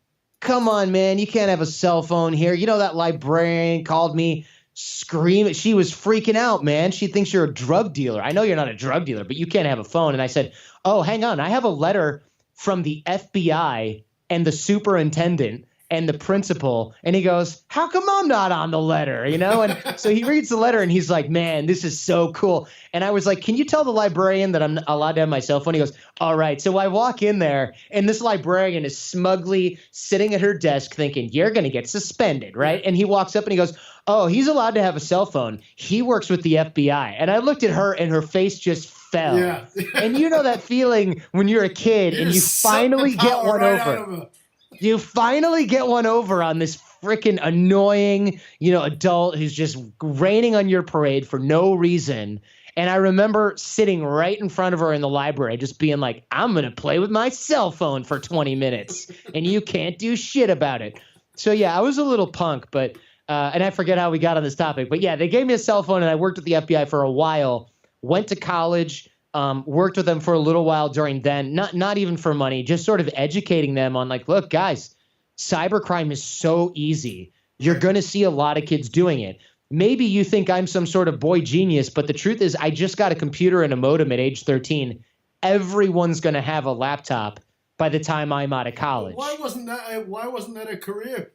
come on, man, you can't have a cell phone here. You know, that librarian called me screaming. She was freaking out, man. She thinks you're a drug dealer. I know you're not a drug dealer, but you can't have a phone. And I said, oh, hang on. I have a letter from the FBI and the superintendent and the principal. And he goes, how come I'm not on the letter? And so he reads the letter and he's like, man, this is so cool. And I was like, can you tell the librarian that I'm allowed to have my cell phone? He goes, all right. So I walk in there and this librarian is smugly sitting at her desk thinking, you're going to get suspended, right? And he walks up and he goes, oh, he's allowed to have a cell phone. He works with the FBI. And I looked at her and her face just fell. Yeah. And you know that feeling when you're a kid and you finally get one over. You finally get one over on this freaking annoying, adult who's just raining on your parade for no reason. And I remember sitting right in front of her in the library, just being like, I'm going to play with my cell phone for 20 minutes and you can't do shit about it. So, yeah, I was a little punk, but and I forget how we got on this topic. But, yeah, they gave me a cell phone and I worked at the FBI for a while, went to college, worked with them for a little while during then, not even for money, just sort of educating them on like, look, guys, cybercrime is so easy. You're going to see a lot of kids doing it. Maybe you think I'm some sort of boy genius, but the truth is I just got a computer and a modem at age 13. Everyone's going to have a laptop by the time I'm out of college. Why wasn't that a career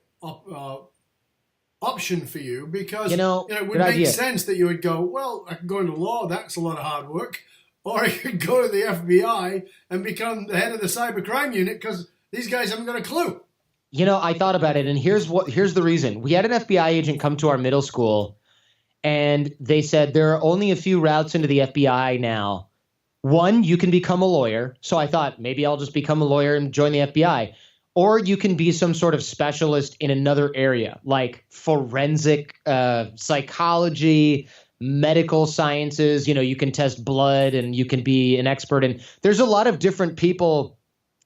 option for you? Because it would make sense that you would go, well, I can go into law. That's a lot of hard work. Or I could go to the FBI and become the head of the cybercrime unit because these guys haven't got a clue. I thought about it, and here's the reason. We had an FBI agent come to our middle school, and they said there are only a few routes into the FBI now. One, you can become a lawyer. So I thought maybe I'll just become a lawyer and join the FBI. Or you can be some sort of specialist in another area, like forensic psychology, medical sciences. You can test blood, and you can be an expert. And there's a lot of different people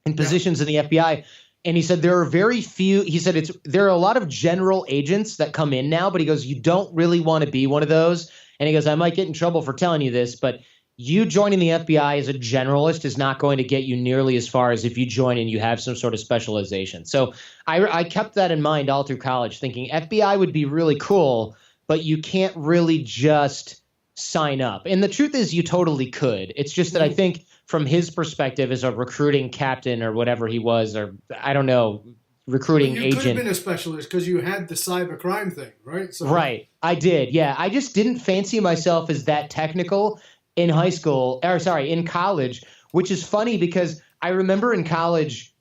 in positions in the FBI. And he said there are very few. He said there are a lot of general agents that come in now, but he goes, you don't really want to be one of those. And he goes, I might get in trouble for telling you this, but you joining the FBI as a generalist is not going to get you nearly as far as if you join and you have some sort of specialization. So I kept that in mind all through college, thinking FBI would be really cool, but you can't really just sign up. And the truth is you totally could. It's just that I think from his perspective as a recruiting captain or whatever he was, or I don't know, recruiting agent. You could have been a specialist because you had the cybercrime thing, right? Right. I did. Yeah. I just didn't fancy myself as that technical in in college, which is funny because I remember in college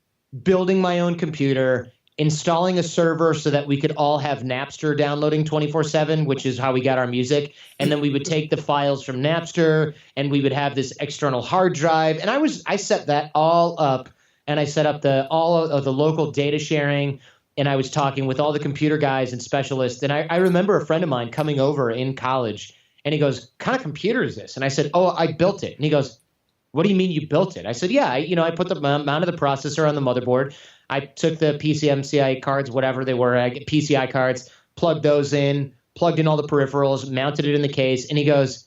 building my own computer, installing a server so that we could all have Napster downloading 24/7, which is how we got our music. And then we would take the files from Napster and we would have this external hard drive. And I set that all up, and I set up all of the local data sharing. And I was talking with all the computer guys and specialists. And I remember a friend of mine coming over in college, and he goes, "What kind of computer is this?" And I said, "Oh, I built it." And he goes, "What do you mean you built it?" I said, "Yeah, I put the mounted the processor on the motherboard. I took the PCMCI cards, whatever they were, I get PCI cards, plugged those in, plugged in all the peripherals, mounted it in the case." And he goes,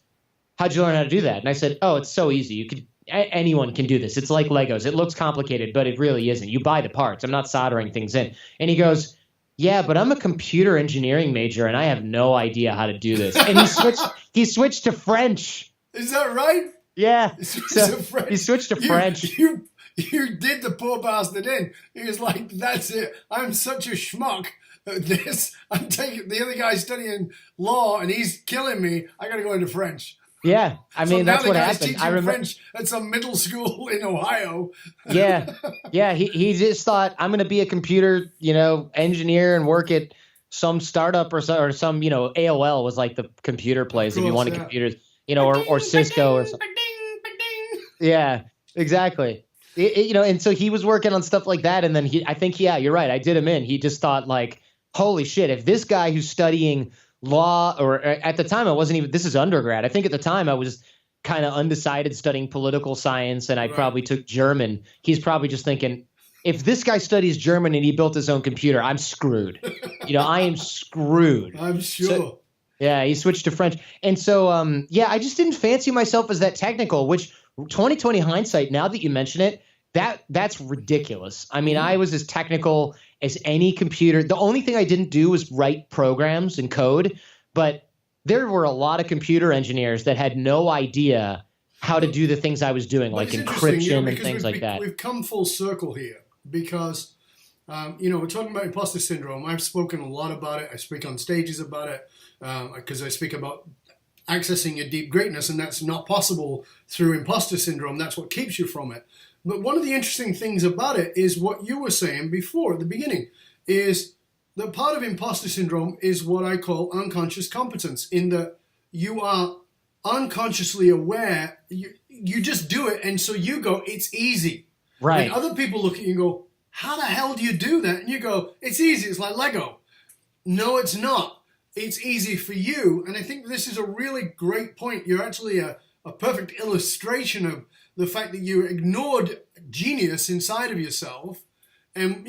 "How'd you learn how to do that?" And I said, "Oh, it's so easy. Anyone can do this. It's like Legos. It looks complicated, but it really isn't. You buy the parts. I'm not soldering things in." And he goes, "Yeah, but I'm a computer engineering major and I have no idea how to do this." And he switched to French. Is that right? Yeah. He switched to French. You did the poor bastard in. He was like, "That's it. I'm such a schmuck at this. I'm taking the other guy's studying law and he's killing me. I got to go into French." Yeah, I mean, that's what happened. I remember French at some middle school in Ohio. Yeah. He just thought, I'm going to be a computer, engineer and work at some startup or some, AOL was like the computer place if you wanted computers, or Cisco or something. Yeah, exactly. And so he was working on stuff like that, and then you're right. I did him in. He just thought like, holy shit, if this guy who's studying law, or at the time I wasn't even, this is undergrad. I think at the time I was kind of undecided studying political science, and I probably took German. He's probably just thinking, if this guy studies German and he built his own computer, I'm screwed. I am screwed. I'm sure. So, yeah, he switched to French. And so, I just didn't fancy myself as that technical, which 2020 hindsight, now that you mention it, that's ridiculous. I mean, I was as technical as any computer. The only thing I didn't do was write programs and code, but there were a lot of computer engineers that had no idea how to do the things I was doing, like encryption and things like that. We've come full circle here because, we're talking about imposter syndrome. I've spoken a lot about it. I speak on stages about it because I speak about accessing your deep greatness, and that's not possible through imposter syndrome. That's what keeps you from it. But one of the interesting things about it is what you were saying before at the beginning, is that part of imposter syndrome is what I call unconscious competence, in that you are unconsciously aware, you just do it, and so you go, it's easy. Right. And other people look at you and go, how the hell do you do that? And you go, it's easy, it's like Lego. No, it's not. it's easy for you. And I think this is a really great point. You're actually a perfect illustration of the fact that you ignored genius inside of yourself. And,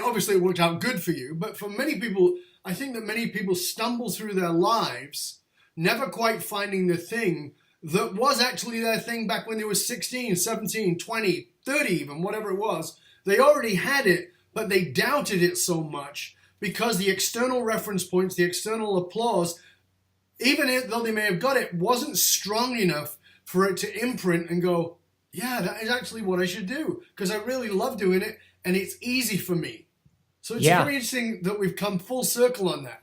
obviously it worked out good for you, but for many people, I think that many people stumble through their lives never quite finding the thing that was actually their thing back when they were 16, 17, 20, 30 even, whatever it was. They already had it, but they doubted it so much because the external reference points, the external applause, even though they may have got it, wasn't strong enough for it to imprint and go, yeah, that is actually what I should do because I really love doing it and it's easy for me. So it's very interesting that we've come full circle on that.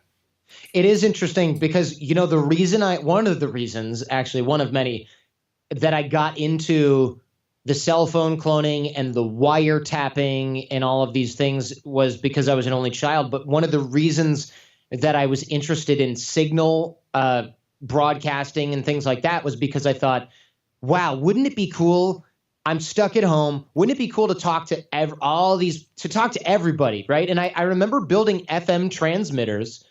It is interesting because, one of the reasons, actually one of many, that I got into the cell phone cloning and the wiretapping and all of these things was because I was an only child. But one of the reasons that I was interested in signal broadcasting and things like that was because I thought, wow, wouldn't it be cool? I'm stuck at home. Wouldn't it be cool to talk to everybody, right? And I remember building FM transmitters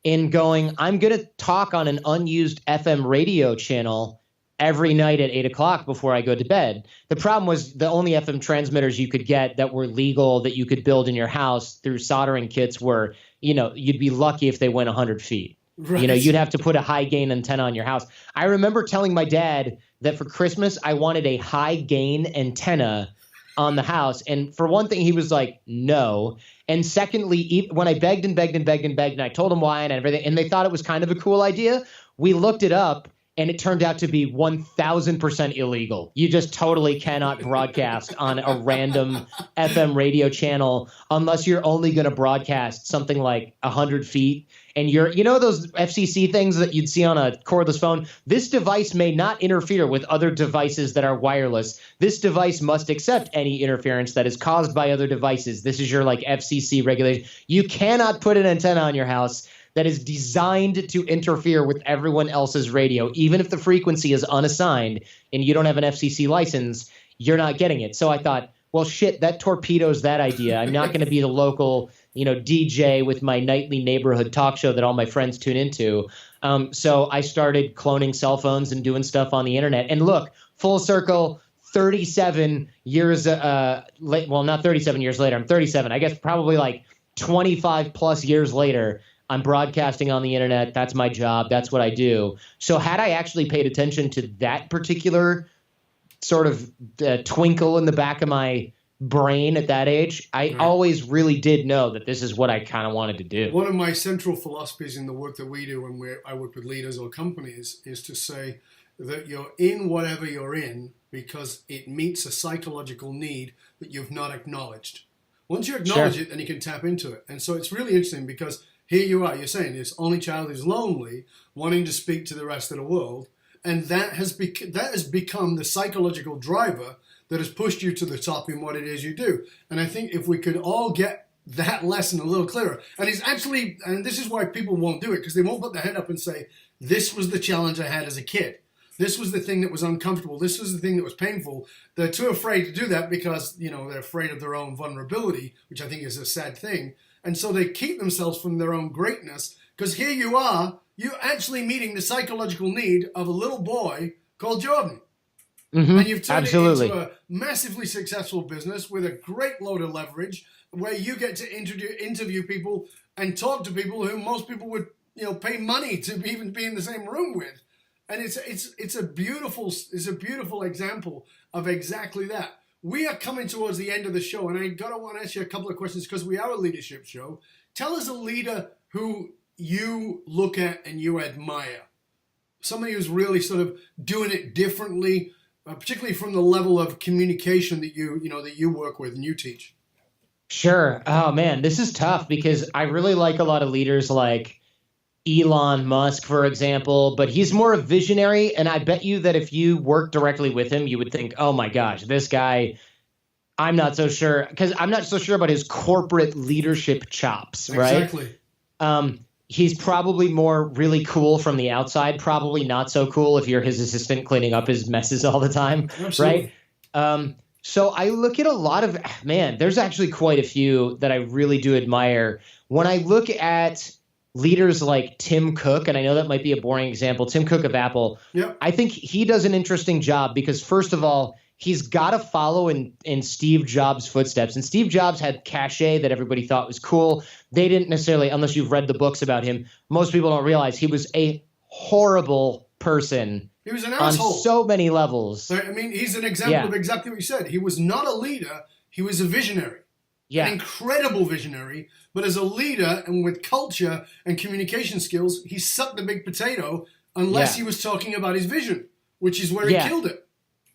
and going, I'm going to talk on an unused FM radio channel every night at 8 o'clock before I go to bed. The problem was the only FM transmitters you could get that were legal that you could build in your house through soldering kits were, you'd be lucky if they went 100 feet. Right. You'd have to put a high gain antenna on your house. I remember telling my dad that for Christmas, I wanted a high gain antenna on the house. And for one thing, he was like, no. And secondly, when I begged and begged and begged and begged, and I told him why and everything, and they thought it was kind of a cool idea, we looked it up. And it turned out to be 1,000% illegal. You just totally cannot broadcast on a random FM radio channel unless you're only going to broadcast something like 100 feet. And those FCC things that you'd see on a cordless phone? This device may not interfere with other devices that are wireless. This device must accept any interference that is caused by other devices. This is your FCC regulation. You cannot put an antenna on your house that is designed to interfere with everyone else's radio. Even if the frequency is unassigned and you don't have an FCC license, you're not getting it. So I thought, well, shit, that torpedoes that idea. I'm not going to be the local, DJ with my nightly neighborhood talk show that all my friends tune into. So I started cloning cell phones and doing stuff on the internet. And look, full circle, 37 years, not 37 years later. I'm 37. I guess probably 25 plus years later, I'm broadcasting on the internet. That's my job. That's what I do. So had I actually paid attention to that particular sort of twinkle in the back of my brain at that age, I always really did know that this is what I kind of wanted to do. One of my central philosophies in the work that we do when I work with leaders or companies is to say that you're in whatever you're in because it meets a psychological need that you've not acknowledged. Once you acknowledge it, then you can tap into it. And so it's really interesting because here you are, you're saying this only child is lonely, wanting to speak to the rest of the world, and that has become the psychological driver that has pushed you to the top in what it is you do. And I think if we could all get that lesson a little clearer, and this is why people won't do it, because they won't put their head up and say, this was the challenge I had as a kid. This was the thing that was uncomfortable. This was the thing that was painful. They're too afraid to do that because, they're afraid of their own vulnerability, which I think is a sad thing. And so they keep themselves from their own greatness because here you are, you're actually meeting the psychological need of a little boy called Jordan. Mm-hmm. And you've turned it into a massively successful business with a great load of leverage where you get to interview people and talk to people who most people would pay money to even be in the same room with. And it's a beautiful example of exactly that. We are coming towards the end of the show, and I want to ask you a couple of questions because we are a leadership show. Tell us a leader who you look at and you admire. Somebody who's really sort of doing it differently, particularly from the level of communication that you work with and you teach. Sure. Oh, man, this is tough because I really like a lot of leaders like Elon Musk, for example, but he's more a visionary. And I bet you that if you work directly with him, you would think, oh, my gosh, this guy, I'm not so sure because I'm not so sure about his corporate leadership chops. Right. Exactly. He's probably more really cool from the outside, probably not so cool if you're his assistant cleaning up his messes all the time. Absolutely. Right. So I look at a lot of there's actually quite a few that I really do admire. When I look at leaders like Tim Cook, and I know that might be a boring example, Tim Cook of Apple, Yep. I think he does an interesting job because, first of all, he's got to follow in Steve Jobs' footsteps. And Steve Jobs had cachet that everybody thought was cool. They didn't necessarily, unless you've read the books about him, most people don't realize he was a horrible person. He was an asshole. On so many levels. I mean, he's an example of exactly what you said. He was not a leader. He was a visionary. Yeah. An incredible visionary. But as a leader and with culture and communication skills, he sucked the big potato unless he was talking about his vision, which is where he killed it.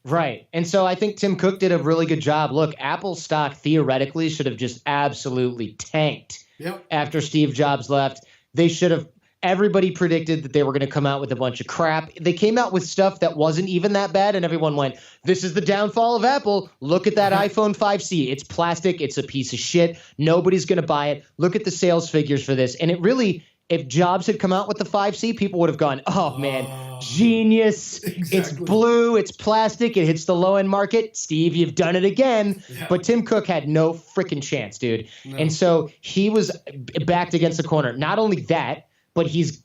Right. And so I think Tim Cook did a really good job. Look, Apple stock theoretically should have just absolutely tanked after Steve Jobs left. They should have. Everybody predicted that they were going to come out with a bunch of crap. They came out with stuff that wasn't even that bad, and everyone went, this is the downfall of Apple. Look at that iPhone 5C. It's plastic. It's a piece of shit. Nobody's going to buy it. Look at the sales figures for this. And it really, if Jobs had come out with the 5C, people would have gone, oh, man, genius. Exactly. It's blue. It's plastic. It hits the low-end market. Steve, you've done it again. Yeah. But Tim Cook had no freaking chance, dude. No. And so he was backed against the corner. Not only that, but he's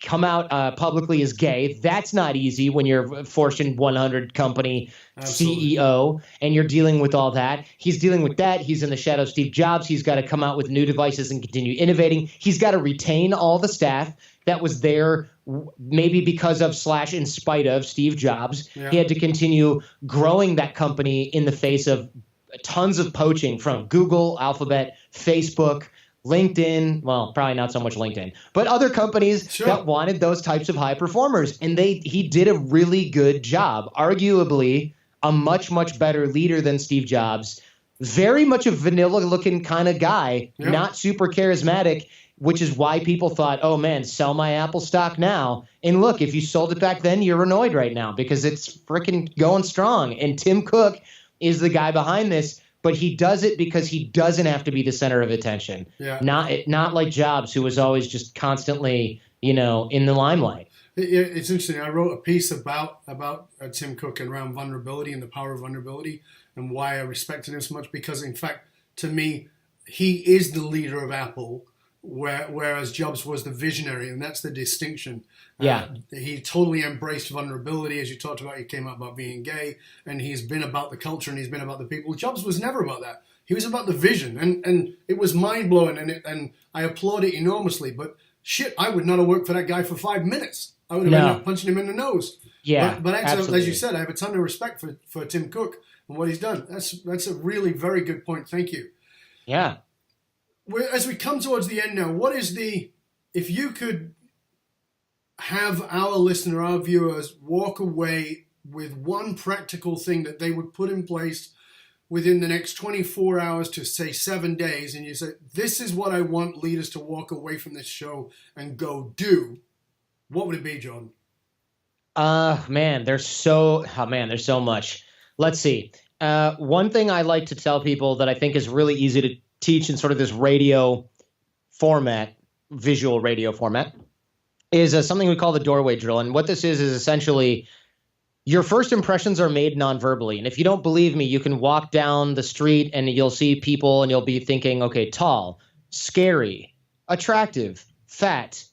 come out publicly as gay. That's not easy when you're a Fortune 100 company CEO and you're dealing with all that. He's dealing with that. He's in the shadow of Steve Jobs. He's got to come out with new devices and continue innovating. He's got to retain all the staff that was there maybe because of / in spite of Steve Jobs. Yeah. He had to continue growing that company in the face of tons of poaching from Google, Alphabet, Facebook, LinkedIn, well, probably not so much LinkedIn, but other companies that wanted those types of high performers. And he did a really good job, arguably a much, much better leader than Steve Jobs. Very much a vanilla looking kind of guy, not super charismatic, which is why people thought, oh, man, sell my Apple stock now. And look, if you sold it back then, you're annoyed right now because it's freaking going strong. And Tim Cook is the guy behind this. But he does it because he doesn't have to be the center of attention. Yeah. Not like Jobs, who was always just constantly, in the limelight. It's interesting. I wrote a piece about Tim Cook and around vulnerability and the power of vulnerability and why I respected him so much. Because, in fact, to me, he is the leader of Apple, whereas Jobs was the visionary, and that's the distinction. Yeah. He totally embraced vulnerability, as you talked about. He came out about being gay, and he's been about the culture, and he's been about the people. Jobs was never about that. He was about the vision, and it was mind-blowing, and I applaud it enormously. But, shit, I would not have worked for that guy for 5 minutes. I would have ended up punching him in the nose. Yeah, but actually, as you said, I have a ton of respect for Tim Cook and what he's done. That's a really very good point. Thank you. Yeah. As we come towards the end now, if you could have our listener, our viewers, walk away with one practical thing that they would put in place within the next 24 hours to, say, 7 days, and you say, this is what I want leaders to walk away from this show and go do, what would it be, Jordan? Man, there's so much. Let's see. One thing I like to tell people that I think is really easy to teach in sort of this radio format, visual radio format, is something we call the doorway drill. And what this is essentially your first impressions are made non-verbally. And if you don't believe me, you can walk down the street and you'll see people and you'll be thinking, okay, tall, scary, attractive, fat,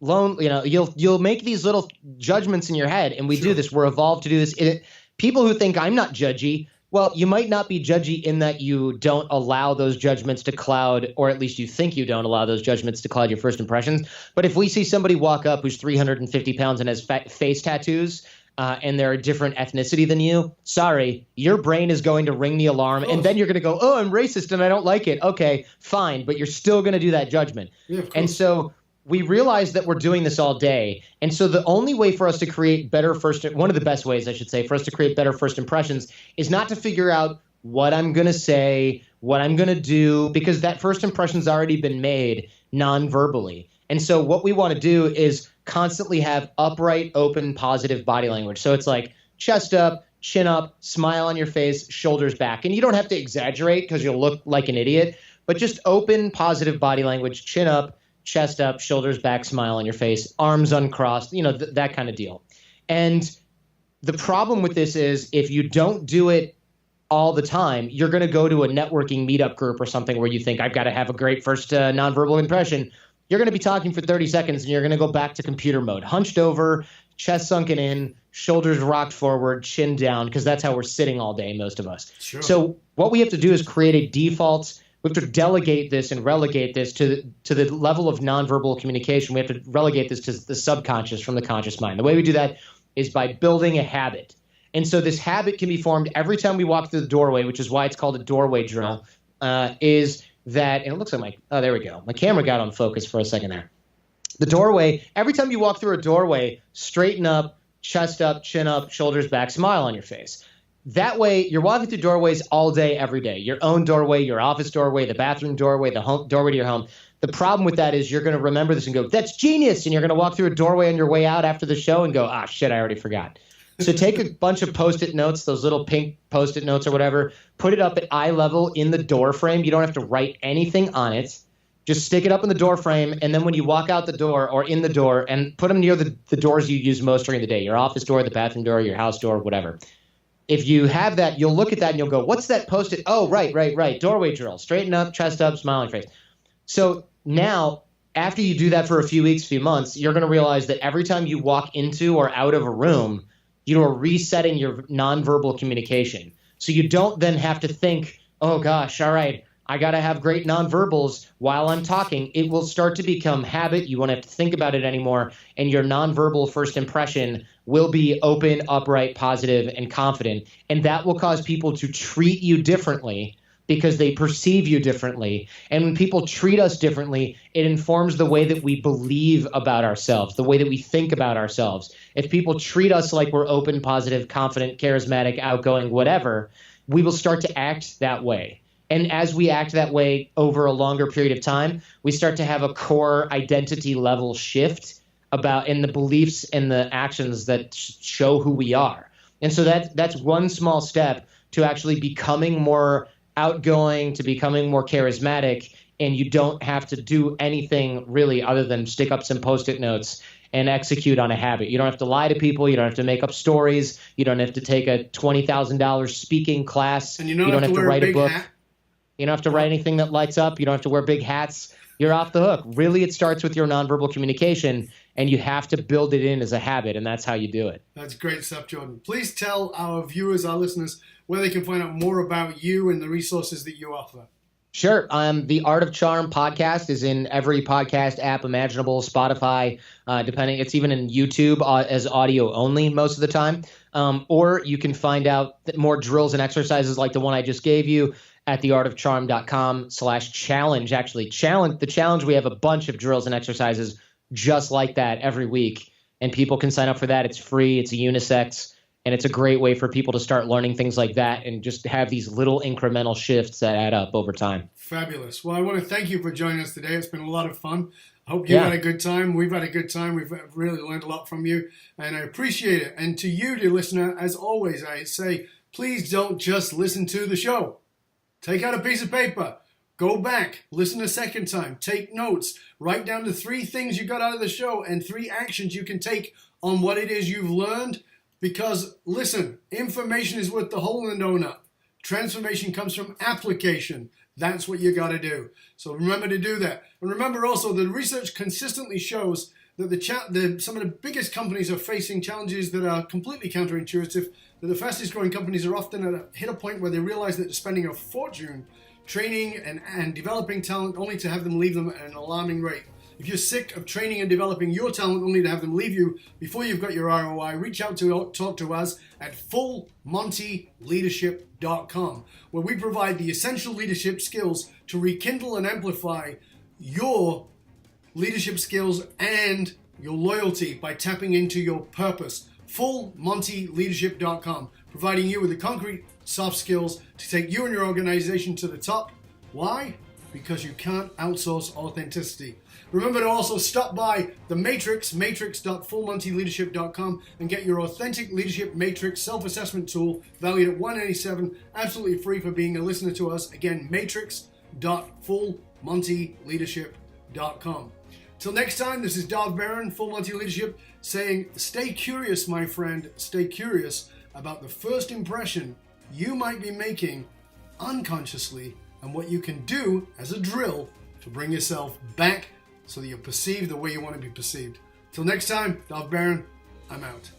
lone, you'll make these little judgments in your head. And we do this. We're evolved to do this. People who think I'm not judgy, well, you might not be judgy in that you don't allow those judgments to cloud, or at least you think you don't allow those judgments to cloud your first impressions. But if we see somebody walk up who's 350 pounds and has face tattoos, and they're a different ethnicity than you, sorry, your brain is going to ring the alarm, and then you're going to go, oh, I'm racist and I don't like it. Okay, fine, but you're still going to do that judgment. Yeah, and so we realize that we're doing this all day. And so the only way for us to create one of the best ways, I should say, for us to create better first impressions is not to figure out what I'm going to say, what I'm going to do, because that first impression's already been made non-verbally. And so what we want to do is constantly have upright, open, positive body language. So it's like chest up, chin up, smile on your face, shoulders back. And you don't have to exaggerate because you'll look like an idiot, but just open, positive body language, chin up, chest up, shoulders back, smile on your face, arms uncrossed, that kind of deal. And the problem with this is if you don't do it all the time, you're going to go to a networking meetup group or something where you think, I've got to have a great first nonverbal impression. you're going to be talking for 30 seconds and you're going to go back to computer mode, hunched over, chest sunken in, shoulders rocked forward, chin down, because that's how we're sitting all day, most of us. Sure. So what we have to do is create a default. We have to delegate this and relegate this to the level of nonverbal communication. We have to relegate this to the subconscious from the conscious mind. The way we do that is by building a habit. And so this habit can be formed every time we walk through the doorway, which is why it's called a doorway drill, is that, and it looks like there we go. My camera got on focus for a second there. The doorway, every time you walk through a doorway, straighten up, chest up, chin up, shoulders back, smile on your face. That way, you're walking through doorways all day, every day. Your own doorway, your office doorway, the bathroom doorway, the home doorway to your home. The problem with that is you're going to remember this and go, that's genius. And you're going to walk through a doorway on your way out after the show and go, shit, I already forgot. So take a bunch of Post-it notes, those little pink Post-it notes or whatever, put it up at eye level in the door frame. You don't have to write anything on it. Just stick it up in the door frame, and then when you walk out the door or in the door, and put them near the doors you use most during the day, your office door, the bathroom door, your house door, whatever. If you have that, you'll look at that and you'll go, what's that Post-it? Oh, right. Doorway drill. Straighten up, chest up, smile on your face. So now, after you do that for a few weeks, few months, you're going to realize that every time you walk into or out of a room, you are resetting your nonverbal communication. So you don't then have to think, oh gosh, all right, I got to have great nonverbals while I'm talking. It will start to become habit. You won't have to think about it anymore. And your nonverbal first impression will be open, upright, positive, and confident. And that will cause people to treat you differently because they perceive you differently. And when people treat us differently, it informs the way that we believe about ourselves, the way that we think about ourselves. If people treat us like we're open, positive, confident, charismatic, outgoing, whatever, we will start to act that way. And as we act that way over a longer period of time, we start to have a core identity level shift in the beliefs and the actions that show who we are. And so that's one small step to actually becoming more outgoing, to becoming more charismatic, and you don't have to do anything really other than stick up some Post-it notes and execute on a habit. You don't have to lie to people. You don't have to make up stories. You don't have to take a $20,000 speaking class. And you don't have to write a book. Hat. You don't have to write anything that lights up. You don't have to wear big hats. You're off the hook. Really, it starts with your nonverbal communication, and you have to build it in as a habit, and that's how you do it. That's great stuff, Jordan. Please tell our viewers, our listeners, where they can find out more about you and the resources that you offer. Sure. The Art of Charm podcast is in every podcast app imaginable, Spotify, depending. It's even in YouTube as audio only most of the time. Or you can find out more drills and exercises like the one I just gave you at theartofcharm.com/challenge. Actually, the challenge, we have a bunch of drills and exercises just like that every week. And people can sign up for that. It's free. It's a unisex. And it's a great way for people to start learning things like that and just have these little incremental shifts that add up over time. Fabulous. Well, I want to thank you for joining us today. It's been a lot of fun. I hope you've had a good time. We've had a good time. We've really learned a lot from you, and I appreciate it. And to you, dear listener, as always, I say, please don't just listen to the show. Take out a piece of paper. Go back. Listen a second time. Take notes. Write down the 3 things you got out of the show and 3 actions you can take on what it is you've learned. Because, listen, information is worth the whole in the donut. Transformation comes from application. That's what you got to do. So remember to do that. And remember also, the research consistently shows that some of the biggest companies are facing challenges that are completely counterintuitive, that the fastest growing companies are often hit a point where they realize that they're spending a fortune training and developing talent only to have them leave them at an alarming rate. If you're sick of training and developing your talent only to have them leave you before you've got your ROI, reach out to talk to us at fullmontyleadership.com, where we provide the essential leadership skills to rekindle and amplify your leadership skills and your loyalty by tapping into your purpose. fullmontyleadership.com, providing you with the concrete soft skills to take you and your organization to the top. Why? Because you can't outsource authenticity. Remember to also stop by the Matrix, matrix.fullmontyleadership.com, and get your authentic leadership matrix self-assessment tool valued at $187, absolutely free for being a listener to us. Again, matrix.fullmontyleadership.com. Till next time, this is Darth Barron, Full Monty Leadership, saying, stay curious, my friend, stay curious about the first impression you might be making unconsciously and what you can do as a drill to bring yourself back so that you're perceived the way you want to be perceived. Till next time, Dov Baron, I'm out.